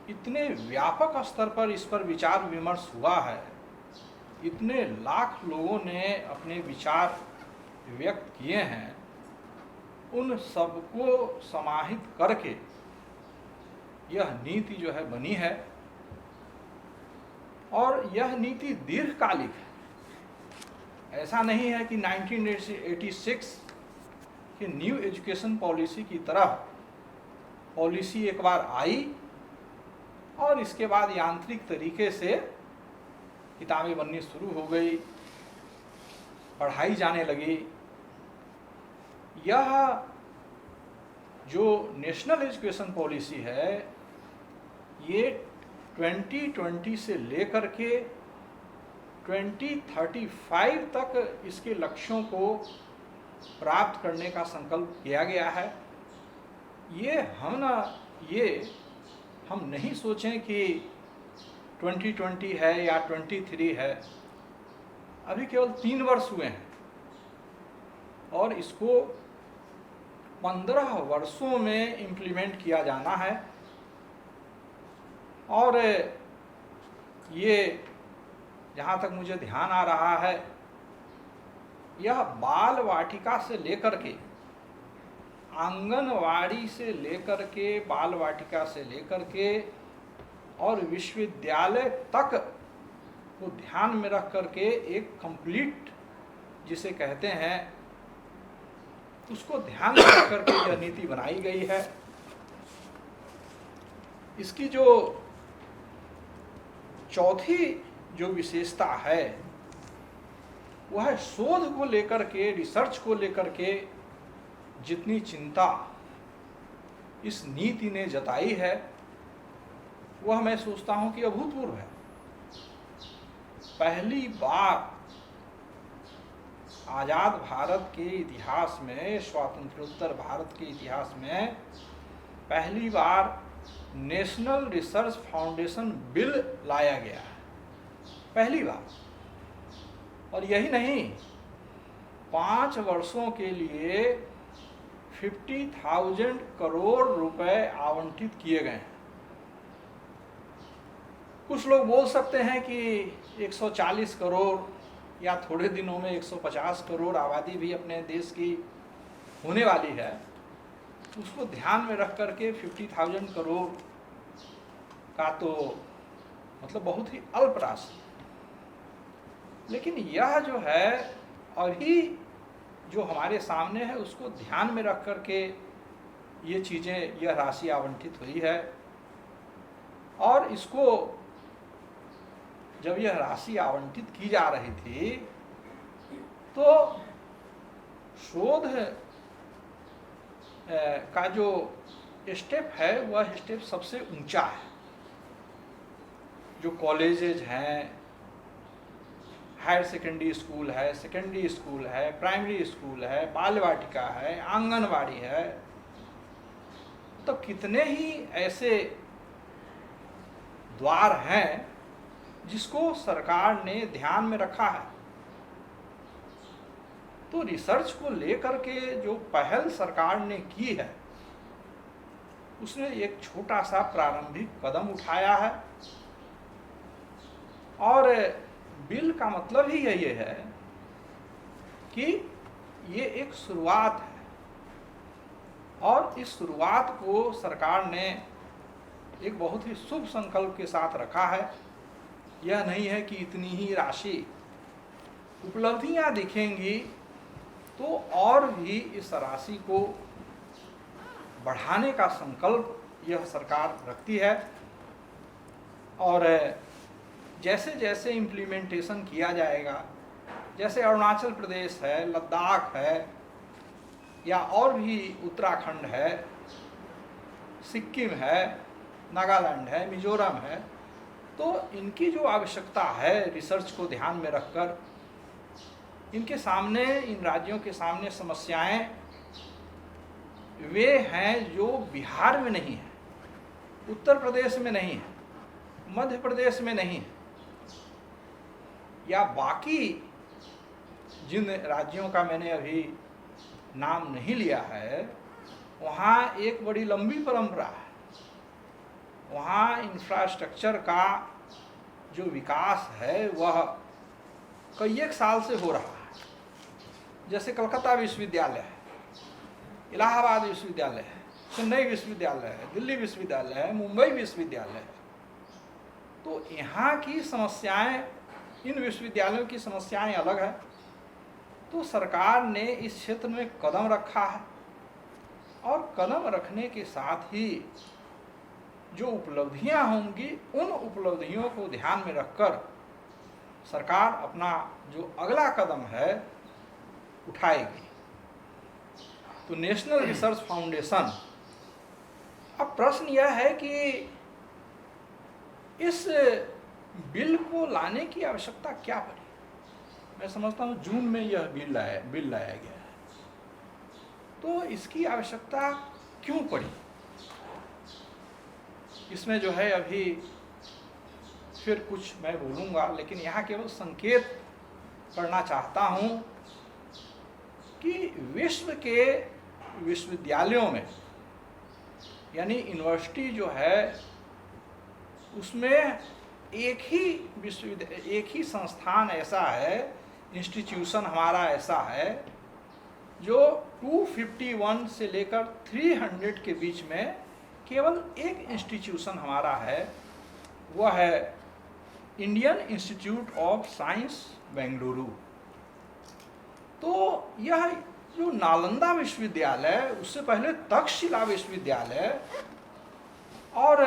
इतने व्यापक स्तर पर इस पर विचार विमर्श हुआ है, इतने लाख लोगों ने अपने विचार व्यक्त किए हैं, उन सबको समाहित करके यह नीति जो है बनी है। और यह नीति दीर्घकालिक है। ऐसा नहीं है कि 1986 की न्यू एजुकेशन पॉलिसी की तरह पॉलिसी एक बार आई और इसके बाद यांत्रिक तरीके से किताबें बननी शुरू हो गई, पढ़ाई जाने लगी। यह जो नेशनल एजुकेशन पॉलिसी है ये 2020 से लेकर के 2035 तक इसके लक्ष्यों को प्राप्त करने का संकल्प किया गया है। ये हम नहीं सोचें कि 2020 है या 23 है, अभी केवल 3 वर्ष हुए हैं और इसको 15 वर्षों में इम्प्लीमेंट किया जाना है। और ये जहाँ तक मुझे ध्यान आ रहा है, यह बाल वाटिका से लेकर के आंगनवाड़ी से लेकर के बाल वाटिका से लेकर के और विश्वविद्यालय तक को ध्यान में रख करके एक कंप्लीट जिसे कहते हैं उसको ध्यान में रख करके यह नीति बनाई गई है। इसकी जो चौथी जो विशेषता है वह शोध को लेकर के, रिसर्च को लेकर के जितनी चिंता इस नीति ने जताई है वह मैं सोचता हूं कि अभूतपूर्व है। पहली बार आज़ाद भारत के इतिहास में, स्वातंत्रोत्तर भारत के इतिहास में पहली बार नेशनल रिसर्च फाउंडेशन बिल लाया गया है, पहली बार। और यही नहीं, 5 वर्षों के लिए 50,000 करोड़ रुपए आवंटित किए गए हैं। कुछ लोग बोल सकते हैं कि 140 करोड़ या थोड़े दिनों में 150 करोड़ आबादी भी अपने देश की होने वाली है, उसको ध्यान में रख करके 50,000 करोड़ का तो मतलब बहुत ही अल्प राशि, लेकिन यह जो है अभी जो हमारे सामने है उसको ध्यान में रख करके ये चीज़ें, यह राशि आवंटित हुई है। और इसको जब यह राशि आवंटित की जा रही थी तो शोध का जो स्टेप है वह स्टेप सबसे ऊंचा है। जो कॉलेजेज हैं, हायर सेकेंडरी स्कूल है, सेकेंडरी स्कूल है, प्राइमरी स्कूल है, बाल वाटिका है, आंगनवाड़ी है, तो कितने ही ऐसे द्वार हैं जिसको सरकार ने ध्यान में रखा है। तो रिसर्च को लेकर के जो पहल सरकार ने की है उसने एक छोटा सा प्रारंभिक कदम उठाया है। और बिल का मतलब ही ये है कि ये एक शुरुआत है, और इस शुरुआत को सरकार ने एक बहुत ही शुभ संकल्प के साथ रखा है। यह नहीं है कि इतनी ही राशि, उपलब्धियां दिखेंगी तो और भी इस राशि को बढ़ाने का संकल्प यह सरकार रखती है। और जैसे जैसे इम्प्लीमेंटेशन किया जाएगा, जैसे अरुणाचल प्रदेश है, लद्दाख है, या और भी उत्तराखंड है, सिक्किम है, नागालैंड है, मिजोरम है, तो इनकी जो आवश्यकता है रिसर्च को ध्यान में रखकर, इनके सामने, इन राज्यों के सामने समस्याएं वे हैं जो बिहार में नहीं है, उत्तर प्रदेश में नहीं है, मध्य प्रदेश में नहीं है, या बाकी जिन राज्यों का मैंने अभी नाम नहीं लिया है, वहाँ एक बड़ी लंबी परंपरा है। वहाँ इंफ्रास्ट्रक्चर का जो विकास है वह कई एक साल से हो रहा है। जैसे कलकत्ता विश्वविद्यालय है, इलाहाबाद विश्वविद्यालय है, चेन्नई विश्वविद्यालय है, दिल्ली विश्वविद्यालय है, मुंबई विश्वविद्यालय है। तो यहाँ की समस्याएं, इन विश्वविद्यालयों की समस्याएं अलग है। तो सरकार ने इस क्षेत्र में कदम रखा है, और कदम रखने के साथ ही जो उपलब्धियां होंगी उन उपलब्धियों को ध्यान में रखकर सरकार अपना जो अगला कदम है उठाएगी। तो नेशनल रिसर्च फाउंडेशन, अब प्रश्न यह है कि इस बिल को लाने की आवश्यकता क्या पड़ी। मैं समझता हूँ जून में यह बिल लाया गया है, तो इसकी आवश्यकता क्यों पड़ी, इसमें जो है अभी फिर कुछ मैं बोलूँगा, लेकिन यहाँ केवल संकेत करना चाहता हूँ कि विश्व के विश्वविद्यालयों में, यानी यूनिवर्सिटी जो है उसमें एक ही संस्थान ऐसा है, इंस्टीट्यूशन हमारा ऐसा है जो 251 से लेकर 300 के बीच में केवल एक इंस्टीट्यूशन हमारा है, वह है Indian institute of science Bengaluru. तो यह जो नालंदा विश्वविद्यालय, उससे पहले तक्षशिला विश्वविद्यालय और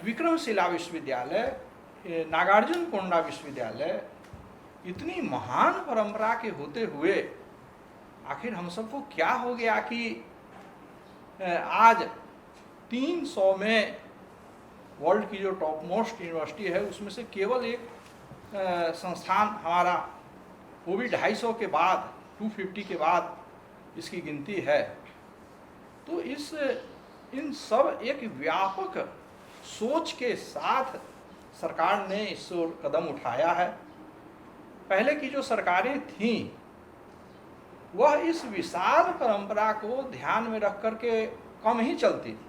विक्रमशिला विश्वविद्यालय, नागार्जुन कोंडा विश्वविद्यालय, इतनी महान परंपरा के होते हुए आखिर हम सबको क्या हो गया कि आज 300 में वर्ल्ड की जो टॉप मोस्ट यूनिवर्सिटी है उसमें से केवल एक संस्थान हमारा, वो भी 250 के बाद, 250 के बाद इसकी गिनती है। तो इन सब एक व्यापक सोच के साथ सरकार ने इस ओर कदम उठाया है। पहले की जो सरकारें थीं वह इस विशाल परंपरा को ध्यान में रख कर के कम ही चलती थी।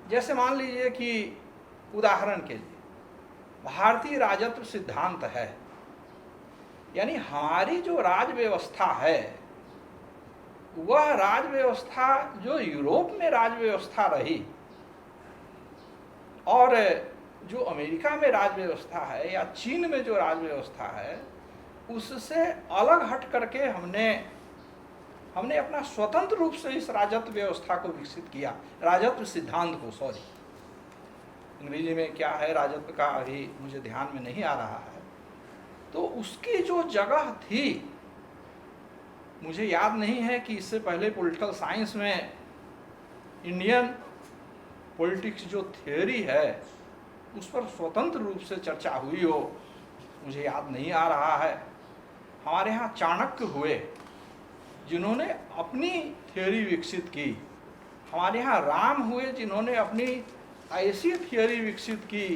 जैसे मान लीजिए कि उदाहरण के लिए भारतीय राजत्व सिद्धांत है, यानी हमारी जो राज व्यवस्था है वह राज व्यवस्था जो यूरोप में राज व्यवस्था रही और जो अमेरिका में राज व्यवस्था है या चीन में जो राज व्यवस्था है, उससे अलग हट करके हमने अपना स्वतंत्र रूप से इस राजत्व व्यवस्था को विकसित किया, राजत्व सिद्धांत को, सॉरी अंग्रेजी में क्या है राजत्व का अभी मुझे ध्यान में नहीं आ रहा है। तो उसकी जो जगह थी, मुझे याद नहीं है कि इससे पहले पॉलिटिकल साइंस में इंडियन पॉलिटिक्स जो थ्योरी है उस पर स्वतंत्र रूप से चर्चा हुई हो, मुझे याद नहीं आ रहा है। हमारे यहाँ चाणक्य हुए जिन्होंने अपनी थ्योरी विकसित की, हमारे यहाँ राम हुए जिन्होंने अपनी ऐसी थ्योरी विकसित की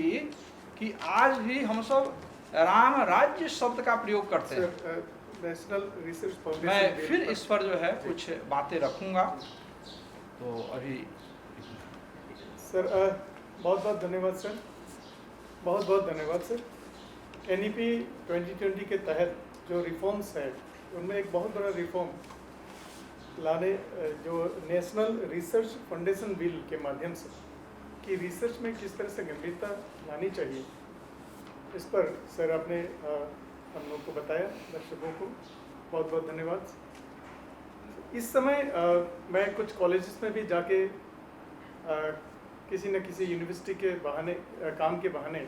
कि आज भी हम सब राम राज्य शब्द का प्रयोग करते हैं। नेशनल रिसर्च फाउंडेशन मैं फिर इस पर जो है कुछ बातें रखूंगा, तो अभी सर बहुत बहुत धन्यवाद सर, बहुत बहुत धन्यवाद सर। NEP 2020 के तहत जो रिफॉर्म्स है उनमें एक बहुत बड़ा रिफॉर्म लाने जो नेशनल रिसर्च फाउंडेशन बिल के माध्यम से कि रिसर्च में किस तरह से गंभीरता लानी चाहिए, इस पर सर आपने हम लोग को बताया, दर्शकों को बहुत बहुत धन्यवाद। इस समय मैं कुछ कॉलेजेस में भी जाके किसी न किसी यूनिवर्सिटी के बहाने, काम के बहाने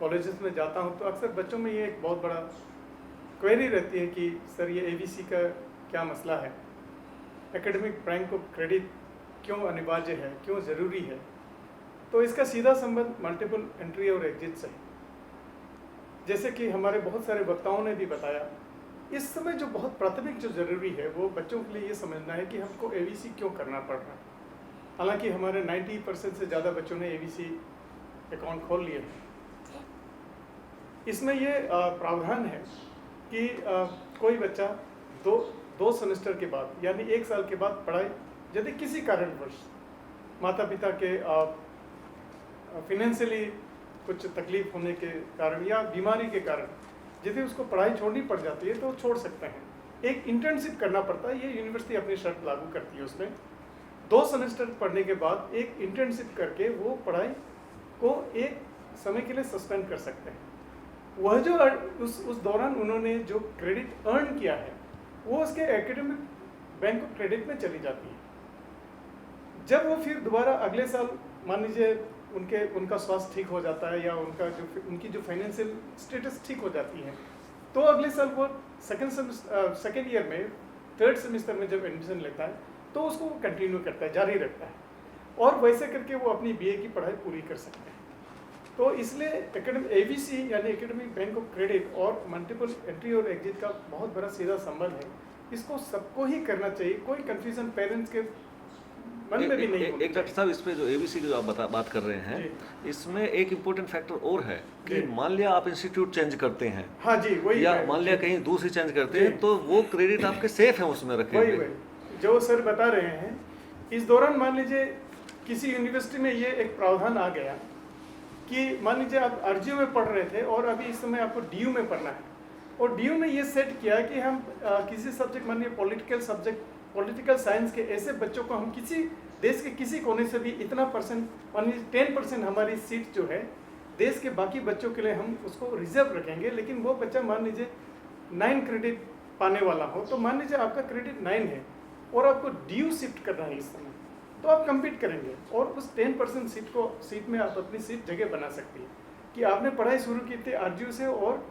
कॉलेजेस में जाता हूँ, तो अक्सर बच्चों में ये एक बहुत बड़ा क्वेरी रहती है कि सर ये ABC का क्या मसला है, एकेडमिक बैंक ऑफ क्रेडिट क्यों अनिवार्य है, क्यों ज़रूरी है। तो इसका सीधा संबंध मल्टीपल एंट्री और एग्जिट से है। जैसे कि हमारे बहुत सारे वक्ताओं ने भी बताया, इस समय जो बहुत प्राथमिक जो ज़रूरी है वो बच्चों के लिए ये समझना है कि हमको ABC क्यों करना पड़ रहा है। हालांकि हमारे 90% से ज़्यादा बच्चों ने ABC अकाउंट खोल लिए हैं। इसमें ये प्रावधान है कि कोई बच्चा दो सेमेस्टर के बाद यानी 1 साल के बाद पढ़ाई यदि किसी कारणवश माता पिता के फिनेंशियली कुछ तकलीफ होने के कारण या बीमारी के कारण यदि उसको पढ़ाई छोड़नी पड़ जाती है तो छोड़ सकते हैं। एक इंटर्नशिप करना पड़ता है, ये यूनिवर्सिटी अपनी शर्त लागू करती है। उसमें 2 सेमेस्टर पढ़ने के बाद एक इंटर्नशिप करके वो पढ़ाई को एक समय के लिए सस्पेंड कर सकते हैं। वह जो उस दौरान उन्होंने जो क्रेडिट अर्न किया है वो उसके एकेडमिक बैंक ऑफ क्रेडिट में चली जाती है। जब वो फिर दोबारा अगले साल मान लीजिए उनका स्वास्थ्य ठीक हो जाता है या उनकी जो फाइनेंशियल स्टेटस ठीक हो जाती है, तो अगले साल वो सेकेंड ईयर में 3rd सेमेस्टर में जब एडमिशन लेता है तो उसको वो कंटिन्यू करता है, जारी रखता है, और वैसे करके वो अपनी BA की पढ़ाई पूरी कर सकते हैं। तो इसलिए ABC यानी एकेडमिक बैंक ऑफ क्रेडिट और मल्टीपल एंट्री और एग्जिट का बहुत बड़ा सीधा संबंध है। इसको सबको ही करना चाहिए, कोई कंफ्यूजन पेरेंट्स के मन में भी नहीं होना एक डॉक्टर साहब, इस पे जो ABC की जो आप बात कर रहे हैं, इसमें एक इम्पोर्टेंट फैक्टर और है कि मान लिया आप इंस्टीट्यूट चेंज करते हैं, हाँ जी, वही, या मान लिया कहीं दूसरी चेंज करते हैं, तो वो क्रेडिट आपके सेफ है उसमें रखे हुए। वही जो सर बता रहे हैं। इस दौरान मान लीजिए किसी यूनिवर्सिटी में ये एक प्रावधान आ गया कि मान लीजिए आप RGU में पढ़ रहे थे और अभी इस समय आपको DU में पढ़ना है, और DU में ये सेट किया कि हम किसी सब्जेक्ट मान लीजिए पॉलिटिकल साइंस के ऐसे बच्चों को हम किसी देश के किसी कोने से भी इतना परसेंट मान लीजिए 10% हमारी सीट जो है देश के बाकी बच्चों के लिए हम उसको रिजर्व रखेंगे। लेकिन वो बच्चा मान लीजिए 9 क्रेडिट पाने वाला हो, तो मान लीजिए आपका क्रेडिट 9 है और आपको DU शिफ्ट करना है इस समय, तो आप कम्पीट करेंगे और उस 10% सीट में आप अपनी सीट जगह बना सकती है कि आपने पढ़ाई शुरू की थी RGU से और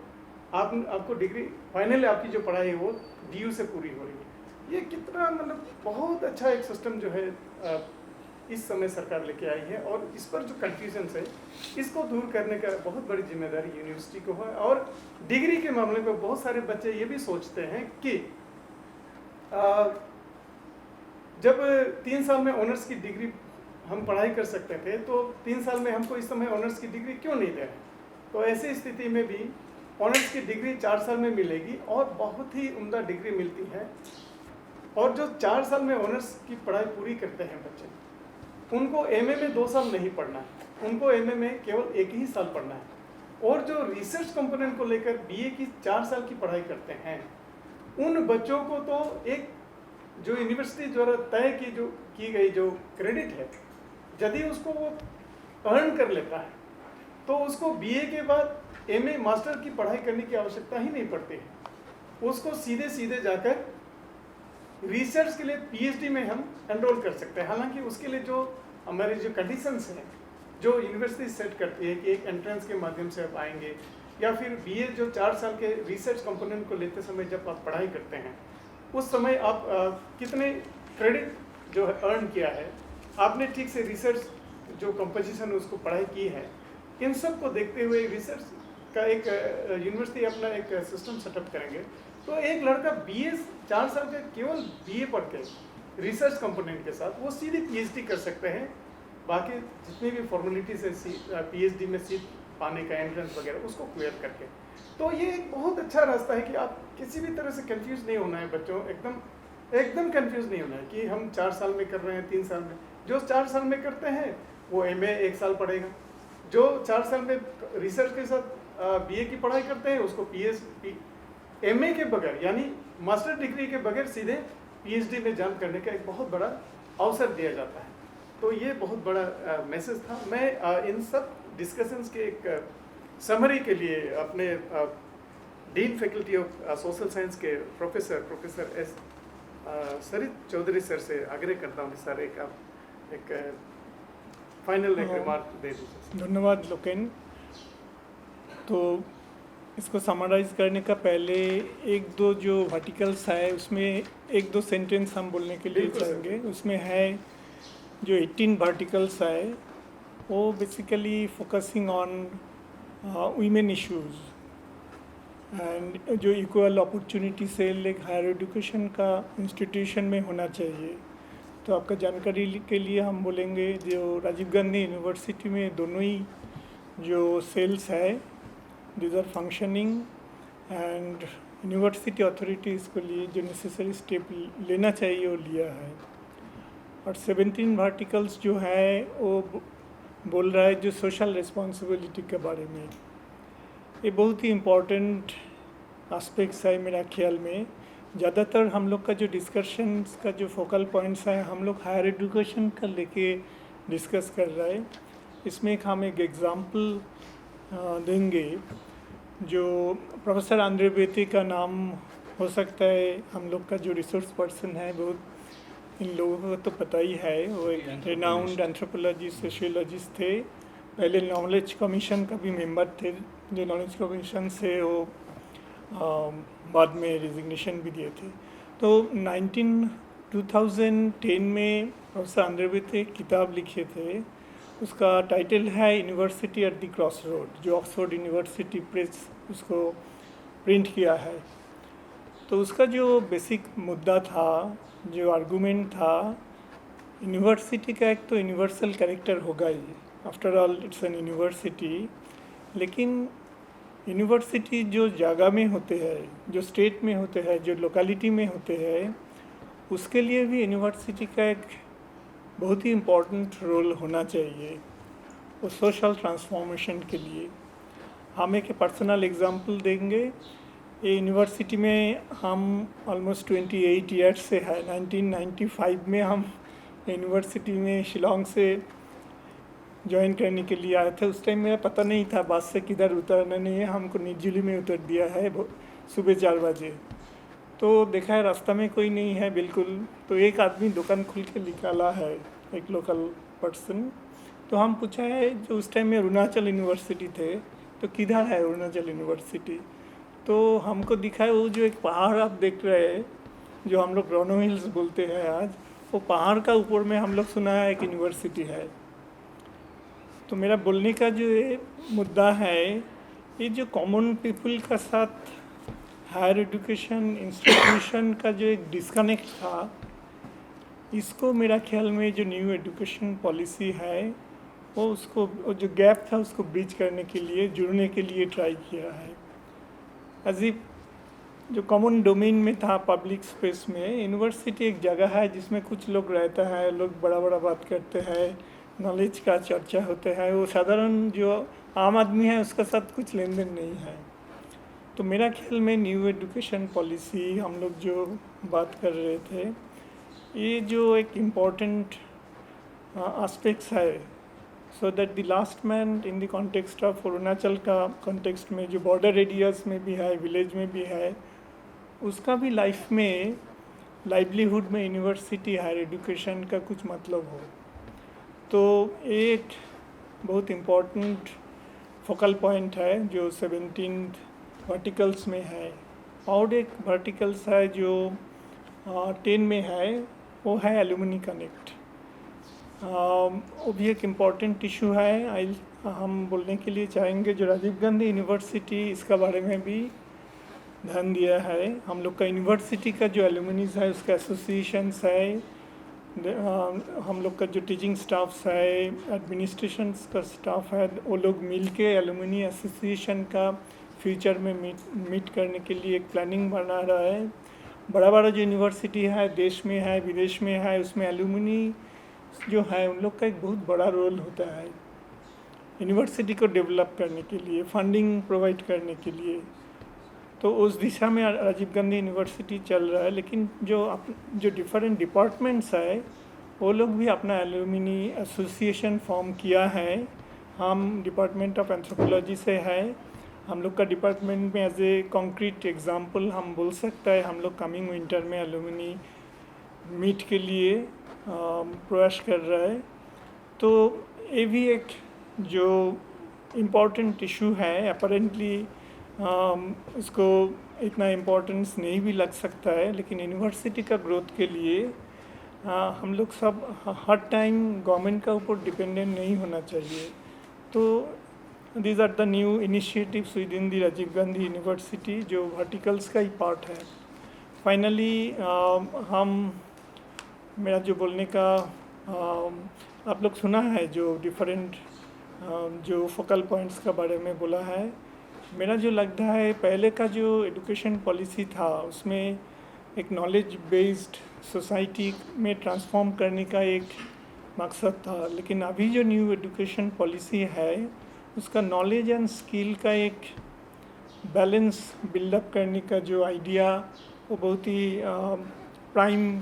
आपको डिग्री फाइनल आपकी जो पढ़ाई है वो DU से पूरी हो रही है। ये कितना मतलब बहुत अच्छा एक सिस्टम जो है इस समय सरकार लेके आई है, और इस पर जो कन्फ्यूजन है इसको दूर करने का बहुत बड़ी जिम्मेदारी यूनिवर्सिटी को है। और डिग्री के मामले में बहुत सारे बच्चे ये भी सोचते हैं कि जब 3 साल में ऑनर्स की डिग्री हम पढ़ाई कर सकते थे, तो 3 साल में हमको इस समय ऑनर्स की डिग्री क्यों नहीं दे रहे? तो ऐसी स्थिति में भी ऑनर्स की डिग्री 4 साल में मिलेगी और बहुत ही उम्दा डिग्री मिलती है। और जो 4 साल में ऑनर्स की पढ़ाई पूरी करते हैं बच्चे, उनको MA में 2 साल नहीं पढ़ना है, उनको MA में केवल 1 ही साल पढ़ना है। और जो रिसर्च कंपोनेंट को लेकर BA की 4 साल की पढ़ाई करते हैं, उन बच्चों को तो एक जो यूनिवर्सिटी द्वारा तय की गई जो क्रेडिट है, यदि उसको वो अर्न कर लेता है तो उसको बीए के बाद एमए मास्टर की पढ़ाई करने की आवश्यकता ही नहीं पड़ती है। उसको सीधे सीधे जाकर रिसर्च के लिए पीएचडी में हम एनरोल कर सकते हैं। हालांकि उसके लिए जो हमारे जो कंडीशंस हैं, जो यूनिवर्सिटी सेट करती है कि एक एंट्रेंस के माध्यम से आप आएंगे, या फिर बीए जो 4 साल के रिसर्च कंपोनेंट को लेते समय जब आप पढ़ाई करते हैं उस समय आप कितने क्रेडिट जो है अर्न किया है, आपने ठीक से रिसर्च जो कंपोजिशन उसको पढ़ाई की है, इन सब को देखते हुए रिसर्च का एक यूनिवर्सिटी अपना एक सिस्टम सेटअप करेंगे। तो एक लड़का बीए 4 साल का केवल बीए पढ़ के रिसर्च कंपोनेंट के साथ वो सीधे पीएचडी कर सकते हैं। बाकी जितनी भी फॉर्मेलिटीज है पीएचडी में सीट पाने का, एंट्रेंस वगैरह, उसको क्लियर करके। तो ये एक बहुत अच्छा रास्ता है कि आप किसी भी तरह से कंफ्यूज नहीं होना है बच्चों, एकदम कंफ्यूज नहीं होना है कि हम 4 साल में कर रहे हैं, 3 साल में। जो 4 साल में करते हैं वो एमए 1 साल पढ़ेगा, जो 4 साल में रिसर्च के साथ बीए की पढ़ाई करते हैं उसको एमए के बगैर यानी मास्टर डिग्री के बगैर सीधे पीएचडी में जंप करने का एक बहुत बड़ा अवसर दिया जाता है। तो ये बहुत बड़ा मैसेज था। मैं इन सब डिस्कशंस के एक समरी के लिए अपने dean faculty of social science के प्रोफेसर एस सरित चौधरी सर से आग्रह करता हूँ सर एक फाइनल एक रिमार्क दे दीजिए। धन्यवाद लोकेन। तो इसको समराइज करने का पहले 1-2 जो वर्टिकल्स है उसमें 1-2 सेंटेंस हम बोलने के लिए चाहेंगे। उसमें है जो 18 वर्टिकल्स है वो basically focusing on women issues and जो इक्वल अपॉर्चुनिटी सेल एक हायर एजुकेशन का इंस्टीट्यूशन में होना चाहिए। तो आपका जानकारी के लिए हम बोलेंगे जो राजीव गांधी यूनिवर्सिटी में दोनों ही जो सेल्स है these are functioning and university authority इसको लिए जो नेसेसरी स्टेप लेना चाहिए वो लिया है। और 17 वर्टिकल्स जो है वो बोल रहा है जो सोशल रिस्पॉन्सिबिलिटी के बारे में। ये बहुत ही इम्पोर्टेंट एस्पेक्ट्स है मेरा ख्याल में। ज़्यादातर हम लोग का जो डिस्कशंस का जो फोकल पॉइंट्स है हम लोग हायर एजुकेशन का लेके डिस्कस कर रहे हैं। इसमें हम एक एग्ज़ाम्पल देंगे जो प्रोफेसर आंद्रे बेते का नाम हो सकता है हम लोग का जो रिसोर्स पर्सन है बहुत इन लोगों को तो पता ही है। वो एक रिनाउंड एंथ्रोपोलॉजिस्ट सोशियोलॉजिस्ट थे, पहले नॉलेज कमीशन का भी मेंबर थे, जो नॉलेज कमीशन से वो बाद में रिजिग्नेशन भी दिए थे। तो 2010 में प्रोफेसर आंद्रे बेते एक किताब लिखे थे, उसका टाइटल है university at the cross road, जो ऑक्सफोर्ड यूनिवर्सिटी प्रेस उसको प्रिंट किया है। तो उसका जो बेसिक मुद्दा था, जो आर्गूमेंट था, यूनिवर्सिटी का एक तो यूनिवर्सल कैरेक्टर होगा ही, after all it's an university. लेकिन यूनिवर्सिटी जो जगह में होते हैं, जो स्टेट में होते हैं, जो लोकेलिटी में होते हैं, उसके लिए भी यूनिवर्सिटी का एक बहुत ही इम्पोर्टेंट रोल होना चाहिए वो सोशल ट्रांसफॉर्मेशन के लिए। हम एक पर्सनल एग्जांपल देंगे। ये यूनिवर्सिटी में हम ऑलमोस्ट 28 ईयर्स से है। 1995 में हम यूनिवर्सिटी में शिलोंग से ज्वाइन करने के लिए आए थे। उस टाइम मेरा पता नहीं था बस से किधर उतरना नहीं है, हमको निजुली में उतर दिया है सुबह 4 बजे। तो देखा है रास्ता में कोई नहीं है बिल्कुल, तो एक आदमी दुकान खुल के निकाला है, एक लोकल पर्सन। तो हम पूछा है जो उस टाइम में अरुणाचल यूनिवर्सिटी थे, तो किधर है अरुणाचल यूनिवर्सिटी। तो हमको दिखा है वो जो एक पहाड़ आप देख रहे हैं, जो हम लोग रोनो हिल्स बोलते हैं आज, वो पहाड़ का ऊपर में हम लोग सुना है एक यूनिवर्सिटी है। तो मेरा बोलने का जो ये मुद्दा है, ये जो कॉमन पीपल का साथ हायर एजुकेशन इंस्टीट्यूशन का जो एक डिस्कनेक्ट था, इसको मेरा ख्याल में जो न्यू एजुकेशन पॉलिसी है वो उसको जो गैप था उसको ब्रिज करने के लिए, जुड़ने के लिए ट्राई किया है। अजीब जो कॉमन डोमेन में था पब्लिक स्पेस में, यूनिवर्सिटी एक जगह है जिसमें कुछ लोग रहते हैं, लोग बड़ा बड़ा बात करते हैं, नॉलेज का चर्चा होता है, वो साधारण जो आम आदमी है उसका साथ कुछ लेन देन नहीं है। तो मेरा ख्याल में न्यू एजुकेशन पॉलिसी हम लोग जो बात कर रहे थे, ये जो एक इम्पोर्टेंट एस्पेक्ट्स है, so that the last man in the context of Arunachal का कॉन्टेक्स्ट में जो बॉर्डर एरियाज में भी है, विलेज में भी है, उसका भी लाइफ में लाइवलीहुड में यूनिवर्सिटी हायर एजुकेशन का कुछ मतलब हो। तो एक बहुत इम्पोर्टेंट फोकल पॉइंट है जो 17 वर्टिकल्स में है, और एक वर्टिकल्स है जो 10 में है, वो है एलुमनी कनेक्ट। वो भी एक इम्पॉर्टेंट इशू है। हम बोलने के लिए चाहेंगे जो राजीव गांधी यूनिवर्सिटी इसका बारे में भी ध्यान दिया है। हम लोग का यूनिवर्सिटी का जो एलुमनीज है उसका एसोसिएशंस है, हम लोग का जो टीचिंग स्टाफ्स है, एडमिनिस्ट्रेशंस का स्टाफ है, वो लोग मिल के एलुमनी एसोसिएशन का फ्यूचर में मीट करने के लिए एक प्लानिंग बना रहा है। बड़ा बड़ा जो यूनिवर्सिटी है, देश में है, विदेश में है, उसमें एलुमनी जो है उन लोग का एक बहुत बड़ा रोल होता है यूनिवर्सिटी को डेवलप करने के लिए, फंडिंग प्रोवाइड करने के लिए। तो उस दिशा में राजीव गांधी यूनिवर्सिटी चल रहा है। लेकिन जो डिफरेंट डिपार्टमेंट्स है वो लोग भी अपना एलुमनी एसोसिएशन फॉर्म किया है। हम डिपार्टमेंट ऑफ एंथ्रोपोलॉजी से है। हम लोग का डिपार्टमेंट में एज ए कॉन्क्रीट एग्जांपल हम बोल सकता है, हम लोग कमिंग विंटर में एलुमनी मीट के लिए प्रयास कर रहा है। तो ये भी एक जो इम्पोर्टेंट इशू है, अपरेंटली इसको इतना इम्पोर्टेंस नहीं भी लग सकता है, लेकिन यूनिवर्सिटी का ग्रोथ के लिए हम लोग सब हर टाइम गवर्नमेंट का ऊपर डिपेंडेंट नहीं होना चाहिए। तो these are the new initiatives within the Rajiv Gandhi university जो वर्टिकल्स का ही पार्ट है। फाइनली मेरा जो बोलने का आप लोग सुना है जो डिफरेंट जो फोकल पॉइंट्स का बारे में बोला है। मेरा जो लगता है पहले का जो एजुकेशन पॉलिसी था उसमें एक नॉलेज बेस्ड सोसाइटी में ट्रांसफॉर्म करने का एक मकसद था, लेकिन अभी जो न्यू एजुकेशन पॉलिसी है उसका नॉलेज एंड स्किल का एक बैलेंस बिल्डअप करने का जो आइडिया वो बहुत ही प्राइम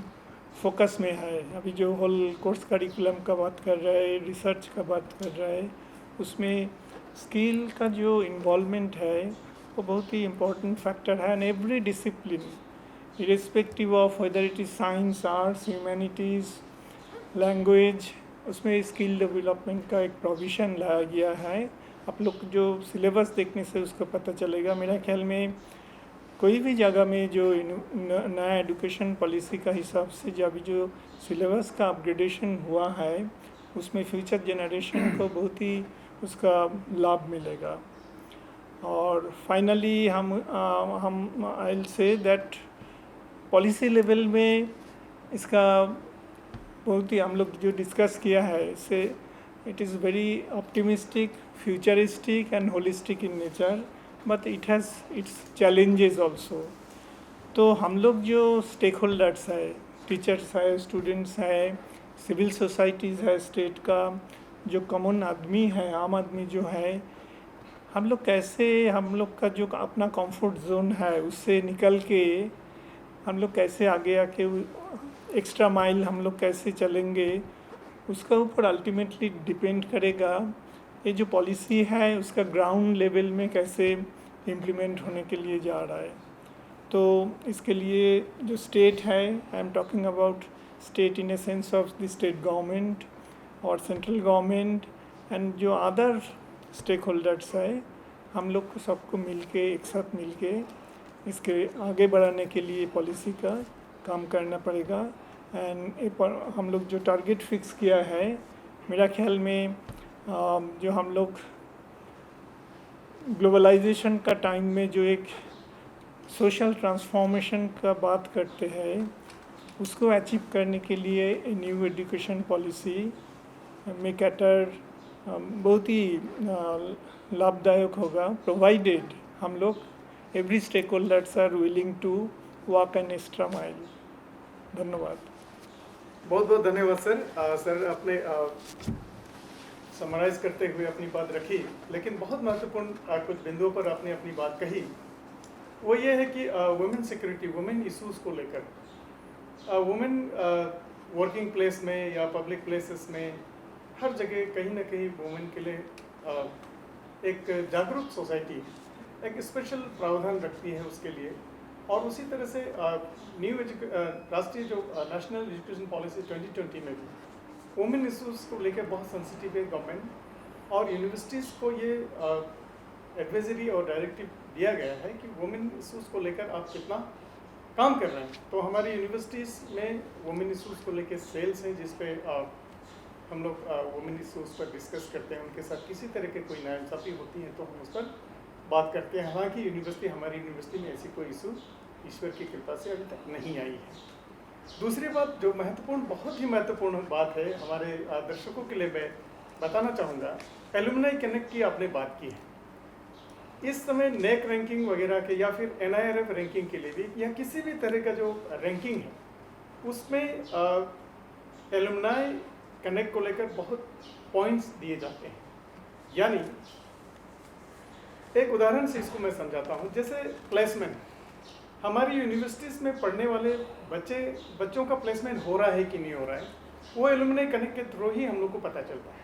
फोकस में है। अभी जो होल कोर्स करिकुलम का बात कर रहा है, रिसर्च का बात कर रहा है, उसमें स्किल का जो इन्वॉल्वमेंट है वो बहुत ही इम्पोर्टेंट फैक्टर है। And every discipline irrespective of whether it is science, arts, humanities, language, उसमें स्किल डेवलपमेंट का एक प्रोविज़न लाया गया है। आप लोग जो सिलेबस देखने से उसको पता चलेगा। मेरा ख्याल में कोई भी जगह में जो नया एजुकेशन पॉलिसी का हिसाब से जो अभी जो सिलेबस का अपग्रेडेशन हुआ है उसमें फ्यूचर जनरेशन को बहुत ही उसका लाभ मिलेगा। और फाइनली हम I will say that policy level में इसका बहुत ही हम लोग जो डिस्कस किया है इससे it is very optimistic, futuristic and holistic in nature, but it has its challenges also. तो हम लोग जो स्टेक होल्डर्स है, टीचर्स है, स्टूडेंट्स है, सिविल सोसाइटीज़ है, स्टेट का जो कॉमन आदमी है, आम आदमी जो है, हम लोग कैसे हम लोग का जो अपना कंफर्ट जोन है उससे निकल के हम लोग कैसे आगे आके एक्स्ट्रा माइल हम लोग कैसे चलेंगे उसका ऊपर अल्टीमेटली डिपेंड करेगा ये जो पॉलिसी है उसका ग्राउंड लेवल में कैसे इम्प्लीमेंट होने के लिए जा रहा है। तो इसके लिए जो स्टेट है, I am talking about state in a sense of the state government और सेंट्रल गवर्नमेंट एंड जो अदर स्टेक होल्डर्स है, हम लोग को सबको मिलके एक साथ मिलके इसके आगे बढ़ाने के लिए पॉलिसी का काम करना पड़ेगा। एंड हम लोग जो टारगेट फिक्स किया है, मेरा ख्याल में जो हम लोग ग्लोबलाइजेशन का टाइम में जो एक सोशल ट्रांसफॉर्मेशन का बात करते हैं उसको अचीव करने के लिए न्यू एजुकेशन पॉलिसी में कैटर बहुत ही लाभदायक होगा, प्रोवाइडेड हम लोग every stakeholders are willing to walk an extra mile. धन्यवाद। बहुत बहुत धन्यवाद सर। सर अपने समराइज करते हुए अपनी बात रखी, लेकिन बहुत महत्वपूर्ण कुछ बिंदुओं पर आपने अपनी बात कही। वो ये है कि वुमेन सिक्योरिटी, वुमेन इश्यूज़ को लेकर वुमेन वर्किंग प्लेस में या पब्लिक प्लेसेस में हर जगह कहीं ना कहीं वुमेन के लिए एक जागरूक सोसाइटी एक स्पेशल प्रावधान रखती है उसके लिए। और उसी तरह से राष्ट्रीय जो नेशनल एजुकेशन पॉलिसी 2020 में भी वुमेन इशूज़ को लेकर बहुत सेंसिटिव है गवर्नमेंट, और यूनिवर्सिटीज़ को ये एडवाइजरी और डायरेक्टिव दिया गया है कि वुमेन इशूज़ को लेकर आप कितना काम कर रहे हैं। तो हमारी यूनिवर्सिटीज़ में वुमेन इशूज़ को लेकर सेल्स हैं जिस पे हम लोग वुमेन इशूज़ पर डिस्कस करते हैं, उनके साथ किसी तरह के कोई नाइंसाफ़ी होती है तो हम उस पर बात करते हैं। हालांकि हमारी यूनिवर्सिटी में ऐसी कोई इशू ईश्वर की कृपा से अभी तक नहीं आई है। दूसरी बात जो महत्वपूर्ण, बहुत ही महत्वपूर्ण बात है हमारे दर्शकों के लिए मैं बताना चाहूँगा, एलुमनाई कनेक्ट की आपने बात की है। इस समय नेक रैंकिंग वगैरह के या फिर NIRF रैंकिंग के लिए भी या किसी भी तरह का जो रैंकिंग है उसमें एलुमनाई कनेक्ट को लेकर बहुत पॉइंट्स दिए जाते हैं। यानी एक उदाहरण से इसको मैं समझाता हूँ। जैसे प्लेसमेंट, हमारी यूनिवर्सिटीज़ में पढ़ने वाले बच्चों का प्लेसमेंट हो रहा है कि नहीं हो रहा है, वो एलुमनाई कनेक्ट के थ्रू ही हम लोग को पता चलता है।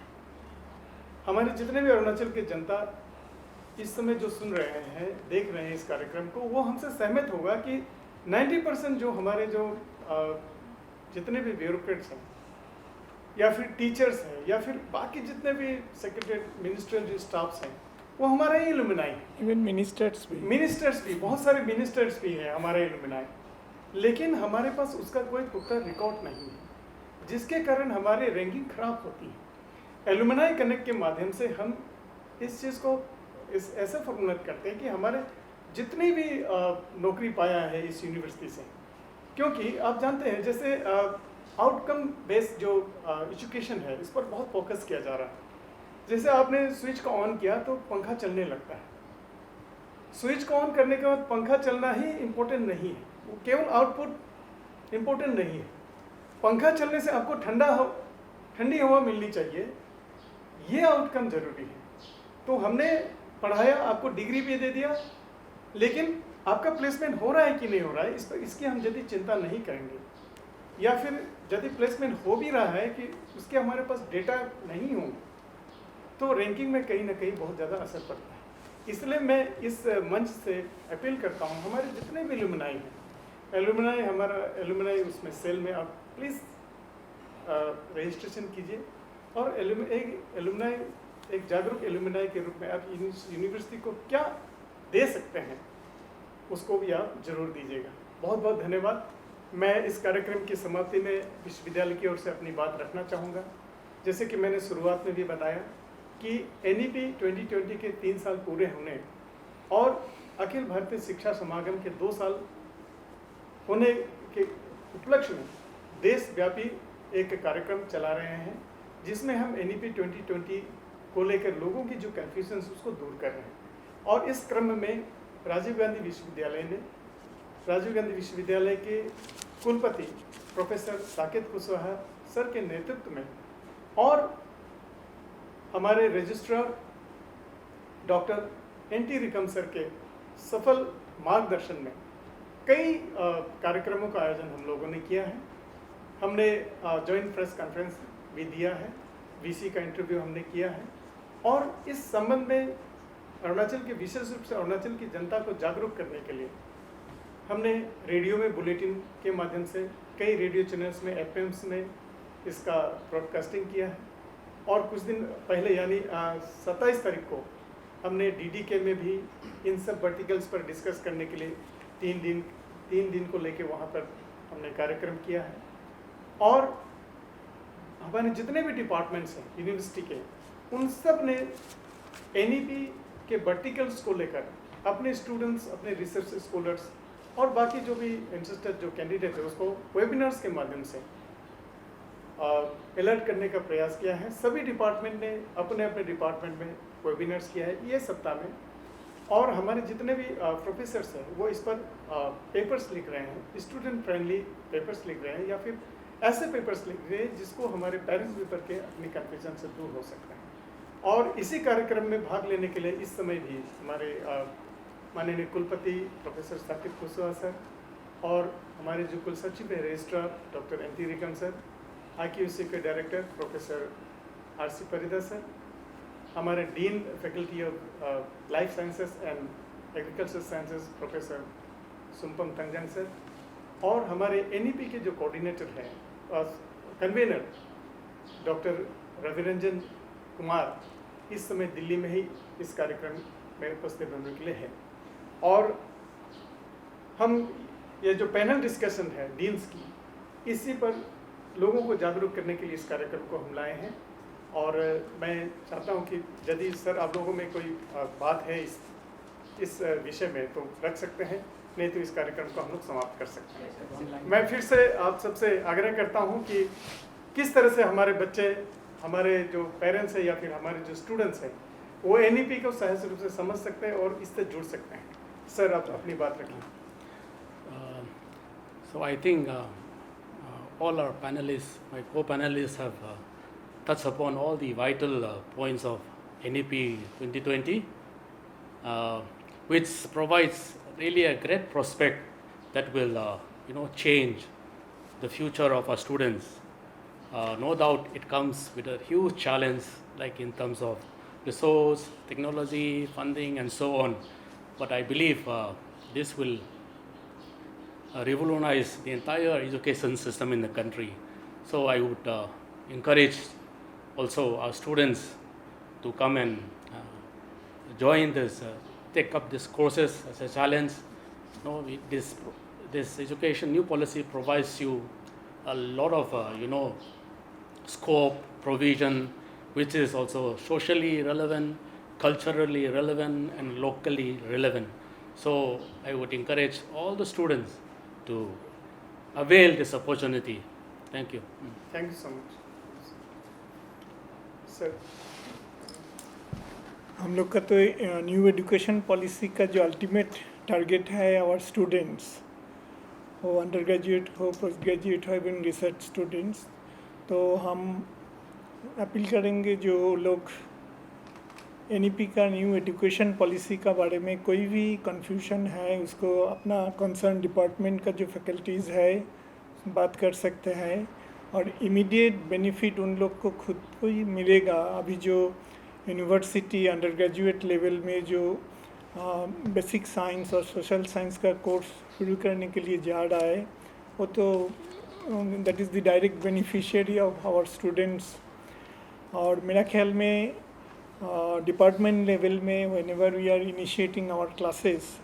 हमारे जितने भी अरुणाचल के जनता इस समय जो सुन रहे हैं, देख रहे हैं इस कार्यक्रम को, वो हमसे सहमत होगा कि 90% जो हमारे जितने भी ब्यूरोक्रेट्स हैं या फिर टीचर्स हैं या फिर बाकी जितने भी सेक्रेटरी मिनिस्ट्रियल स्टाफ्स हैं वो हमारा ही एलुमनाई है। इवन मिनिस्टर्स भी बहुत सारे मिनिस्टर्स भी हैं हमारे एलुमनाई, लेकिन हमारे पास उसका कोई पुख्ता रिकॉर्ड नहीं है जिसके कारण हमारी रैंकिंग खराब होती है। एलुमनाई कनेक्ट के माध्यम से हम इस चीज़ को ऐसा फॉर्मुलेट करते हैं कि हमारे जितनी भी नौकरी पाया है इस यूनिवर्सिटी से, क्योंकि आप जानते हैं जैसे आउटकम बेस्ड जो एजुकेशन है इस पर बहुत फोकस किया जा रहा है। जैसे आपने स्विच को ऑन किया तो पंखा चलने लगता है, स्विच को ऑन करने के बाद पंखा चलना ही इम्पोर्टेंट नहीं है, वो केवल आउटपुट इम्पोर्टेंट नहीं है। पंखा चलने से आपको ठंडी हवा मिलनी चाहिए, ये आउटकम ज़रूरी है। तो हमने पढ़ाया, आपको डिग्री भी दे दिया, लेकिन आपका प्लेसमेंट हो रहा है कि नहीं हो रहा है इसकी हम यदि चिंता नहीं करेंगे, या फिर यदि प्लेसमेंट हो भी रहा है कि उसके हमारे पास डेटा नहीं होंगे, तो रैंकिंग में कहीं ना कहीं बहुत ज़्यादा असर पड़ता है। इसलिए मैं इस मंच से अपील करता हूँ, हमारे जितने भी एलुमनाई हैं, हमारा एलुमनाई उसमें सेल में आप प्लीज़ रजिस्ट्रेशन कीजिए, और एलुमनाई एक जागरूक एलुमनाई के रूप में आप यूनिवर्सिटी को क्या दे सकते हैं उसको भी आप जरूर दीजिएगा। बहुत बहुत धन्यवाद। मैं इस कार्यक्रम की समाप्ति में विश्वविद्यालय की ओर से अपनी बात रखना चाहूँगा। जैसे कि मैंने शुरुआत में भी बताया कि NEP 2020 के 3 साल पूरे होने और अखिल भारतीय शिक्षा समागम के 2 साल होने के उपलक्ष्य में देशव्यापी एक कार्यक्रम चला रहे हैं, जिसमें हम NEP 2020 को लेकर लोगों की जो कन्फ्यूजन उसको दूर कर रहे हैं। और इस क्रम में राजीव गांधी विश्वविद्यालय के कुलपति प्रोफेसर साकेत कुशवाहा सर के नेतृत्व में और हमारे रजिस्ट्रार डॉक्टर NT रिकम सर के सफल मार्गदर्शन में कई कार्यक्रमों का आयोजन हम लोगों ने किया है। हमने जॉइंट प्रेस कॉन्फ्रेंस भी दिया है, VC का इंटरव्यू हमने किया है, और इस संबंध में अरुणाचल के, विशेष रूप से अरुणाचल की जनता को जागरूक करने के लिए हमने रेडियो में बुलेटिन के माध्यम से कई रेडियो चैनल्स में FMs में इसका ब्रॉडकास्टिंग किया है। और कुछ दिन पहले यानी 27 तारीख को हमने DDK में भी इन सब वर्टिकल्स पर डिस्कस करने के लिए 3 दिन को लेके वहाँ पर हमने कार्यक्रम किया है। और हमारे जितने भी डिपार्टमेंट्स हैं यूनिवर्सिटी के, उन सब ने NEP के वर्टिकल्स को लेकर अपने स्टूडेंट्स, अपने रिसर्च स्कॉलर्स और बाकी जो भी इंटरेस्टेड जो कैंडिडेट है उसको वेबिनार्स के माध्यम से अलर्ट करने का प्रयास किया है। सभी डिपार्टमेंट ने अपने अपने डिपार्टमेंट में वेबिनार्स किया है ये सप्ताह में, और हमारे जितने भी प्रोफेसर्स हैं वो इस पर पेपर्स लिख रहे हैं, स्टूडेंट फ्रेंडली पेपर्स लिख रहे हैं, या फिर ऐसे पेपर्स लिख रहे हैं जिसको हमारे पेरेंट्स भी पढ़ के अपनी कन्फ्यूजन से दूर हो सकते हैं। और इसी कार्यक्रम में भाग लेने के लिए इस समय भी हमारे माननीय कुलपति प्रोफेसर साकेत कुशवाहा सर, और हमारे जो कुल सचिव है रजिस्ट्रार डॉक्टर NT रिकम सर, IQAC के director professor RC Parida sir, हमारे dean faculty of life sciences and agriculture sciences professor सुम्पम तंजन सर, और हमारे NEP के जो कोऑर्डिनेटर हैं और कन्वेनर डॉक्टर रविरंजन कुमार इस समय दिल्ली में ही इस कार्यक्रम में उपस्थित होने के लिए है। और हम ये जो पैनल डिस्कशन है डीन्स की, इसी पर लोगों को जागरूक करने के लिए इस कार्यक्रम को हम लाए हैं। और मैं चाहता हूं कि यदि सर आप लोगों में कोई बात है इस विषय में तो रख सकते हैं, नहीं तो इस कार्यक्रम को हम लोग समाप्त कर सकते हैं। मैं फिर से आप सबसे आग्रह करता हूं कि किस तरह से हमारे बच्चे, हमारे जो पेरेंट्स हैं या फिर हमारे जो स्टूडेंट्स हैं, वो NEP को सहज रूप से समझ सकते हैं और इससे जुड़ सकते हैं। सर आप अपनी बात रखिए। So I think all our panelists, my co-panelists have touched upon all the vital points of NEP 2020, which provides really a great prospect that will change the future of our students. No doubt it comes with a huge challenge, like in terms of resource, technology, funding, and so on. But I believe this will revolutionize the entire education system in the country. So I would encourage also our students to come and join this, take up these courses as a challenge. This education new policy provides you a lot of scope, provision, which is also socially relevant, culturally relevant, and locally relevant. So I would encourage all the students to avail this opportunity. Thank you. Thank you so much. Sir हम लोग का तो new education policy का जो ultimate target है our students, वो under graduate हो, post graduate हो, इवन रिसर्च स्टूडेंट्स, तो हम अपील करेंगे जो लोग NEP का न्यू एजुकेशन पॉलिसी का बारे में कोई भी कंफ्यूजन है, उसको अपना कंसर्न डिपार्टमेंट का जो फैकल्टीज़ है बात कर सकते हैं, और इमीडिएट बेनिफिट उन लोग को खुद को ही मिलेगा। अभी जो यूनिवर्सिटी अंडर ग्रेजुएट लेवल में जो बेसिक साइंस और सोशल साइंस का कोर्स शुरू करने के लिए जा रहा है, वो तो that is the direct beneficiary of our students. और मेरा ख्याल में डिपार्टमेंट लेवल में whenever we are initiating our classes,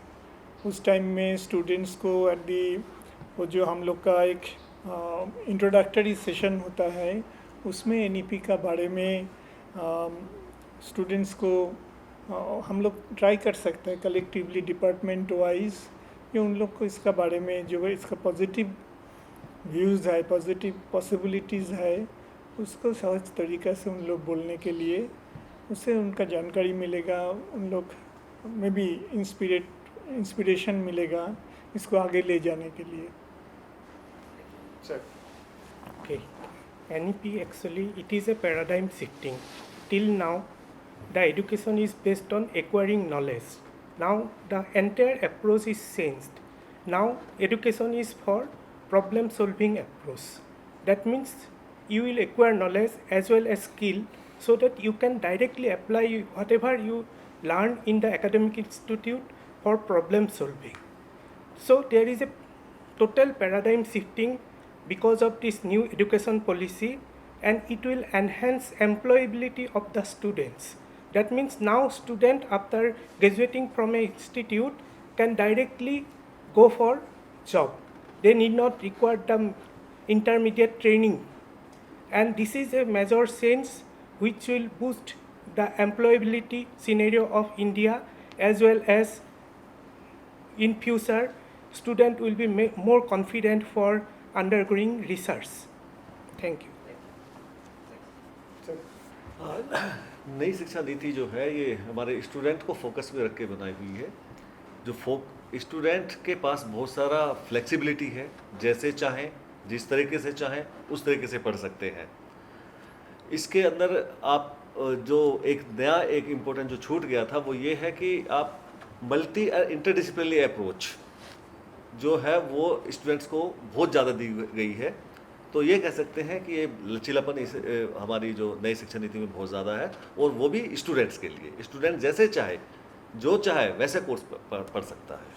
उस टाइम में स्टूडेंट्स को एट दी वो जो हम लोग का एक इंट्रोडक्टरी सेशन होता है, उसमें NEP का बारे में स्टूडेंट्स को हम लोग ट्राई कर सकते हैं कलेक्टिवली डिपार्टमेंट वाइज, कि उन लोग को इसका बारे में जो इसका पॉजिटिव व्यूज़ है, पॉजिटिव पॉसिबिलिटीज़ है, उसको सहज तरीक़ा से उन लोग बोलने के लिए, उससे उनका जानकारी मिलेगा, उन लोग में भी इंस्पिरेशन मिलेगा इसको आगे ले जाने के लिए। Sir Okay. NEP actually it is a paradigm shifting. Till now, the education is based on acquiring knowledge. Now the entire approach is changed. Now education is for problem solving approach. That means you will acquire knowledge as well as skill so that you can directly apply whatever you learn in the academic institute for problem solving. So there is a total paradigm shifting because of this new education policy, and it will enhance employability of the students. That means now student after graduating from an institute can directly go for job. They need not require the intermediate training, and this is a major change which will boost the employability scenario of India, as well as in future student will be more confident for undergoing research. Thank you. नई शिक्षा नीति जो है ये हमारे student को focus में रख के बनाई हुई है। जो स्टूडेंट के पास बहुत सारा फ्लेक्सिबिलिटी है, जैसे चाहें, जिस तरीके से चाहें उस तरीके से पढ़ सकते हैं। इसके अंदर आप जो एक इम्पोर्टेंट जो छूट गया था वो ये है कि आप मल्टी इंटरडिसिप्लिनरी अप्रोच जो है वो स्टूडेंट्स को बहुत ज़्यादा दी गई है। तो ये कह सकते हैं कि ये लचीलापन इस हमारी जो नई शिक्षा नीति में बहुत ज़्यादा है, और वो भी स्टूडेंट्स के लिए। स्टूडेंट जैसे चाहे, जो चाहे वैसे कोर्स पढ़ सकता है।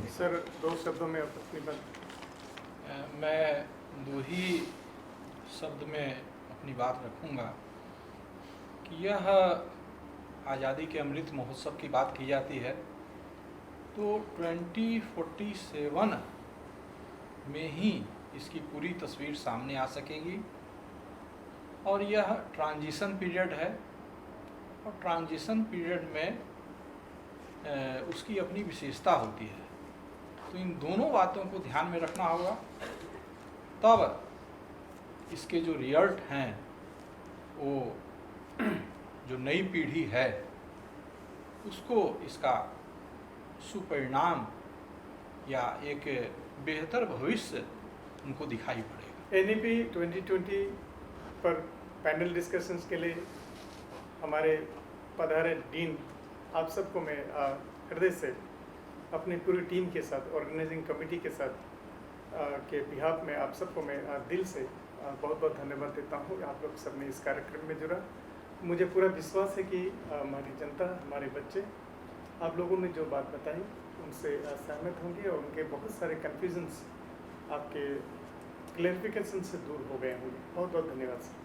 सर, 2 शब्दों में आप अपनी बात। मैं 2 ही शब्द में अपनी बात रखूंगा कि यह आज़ादी के अमृत महोत्सव की बात की जाती है तो 2047 में ही इसकी पूरी तस्वीर सामने आ सकेगी। और यह ट्रांजिशन पीरियड है, और ट्रांजिशन पीरियड में उसकी अपनी विशेषता होती है। तो इन दोनों बातों को ध्यान में रखना होगा, तब इसके जो रिजल्ट हैं वो जो नई पीढ़ी है उसको इसका सुपरिणाम या एक बेहतर भविष्य उनको दिखाई पड़ेगा। NEP 2020 पर पैनल डिस्कशंस के लिए हमारे पधारे डीन आप सबको मैं हृदय से अपनी पूरी टीम के साथ, ऑर्गेनाइजिंग कमेटी के साथ के बिहाफ में आप सबको मैं दिल से बहुत बहुत धन्यवाद देता हूँ। आप लोग सब ने इस कार्यक्रम में जुड़ा। मुझे पूरा विश्वास है कि हमारी जनता, हमारे बच्चे आप लोगों ने जो बात बताई उनसे सहमत होंगे और उनके बहुत सारे कन्फ्यूजन्स आपके क्लैरिफिकेशन से दूर हो गए होंगे। बहुत बहुत धन्यवाद सर।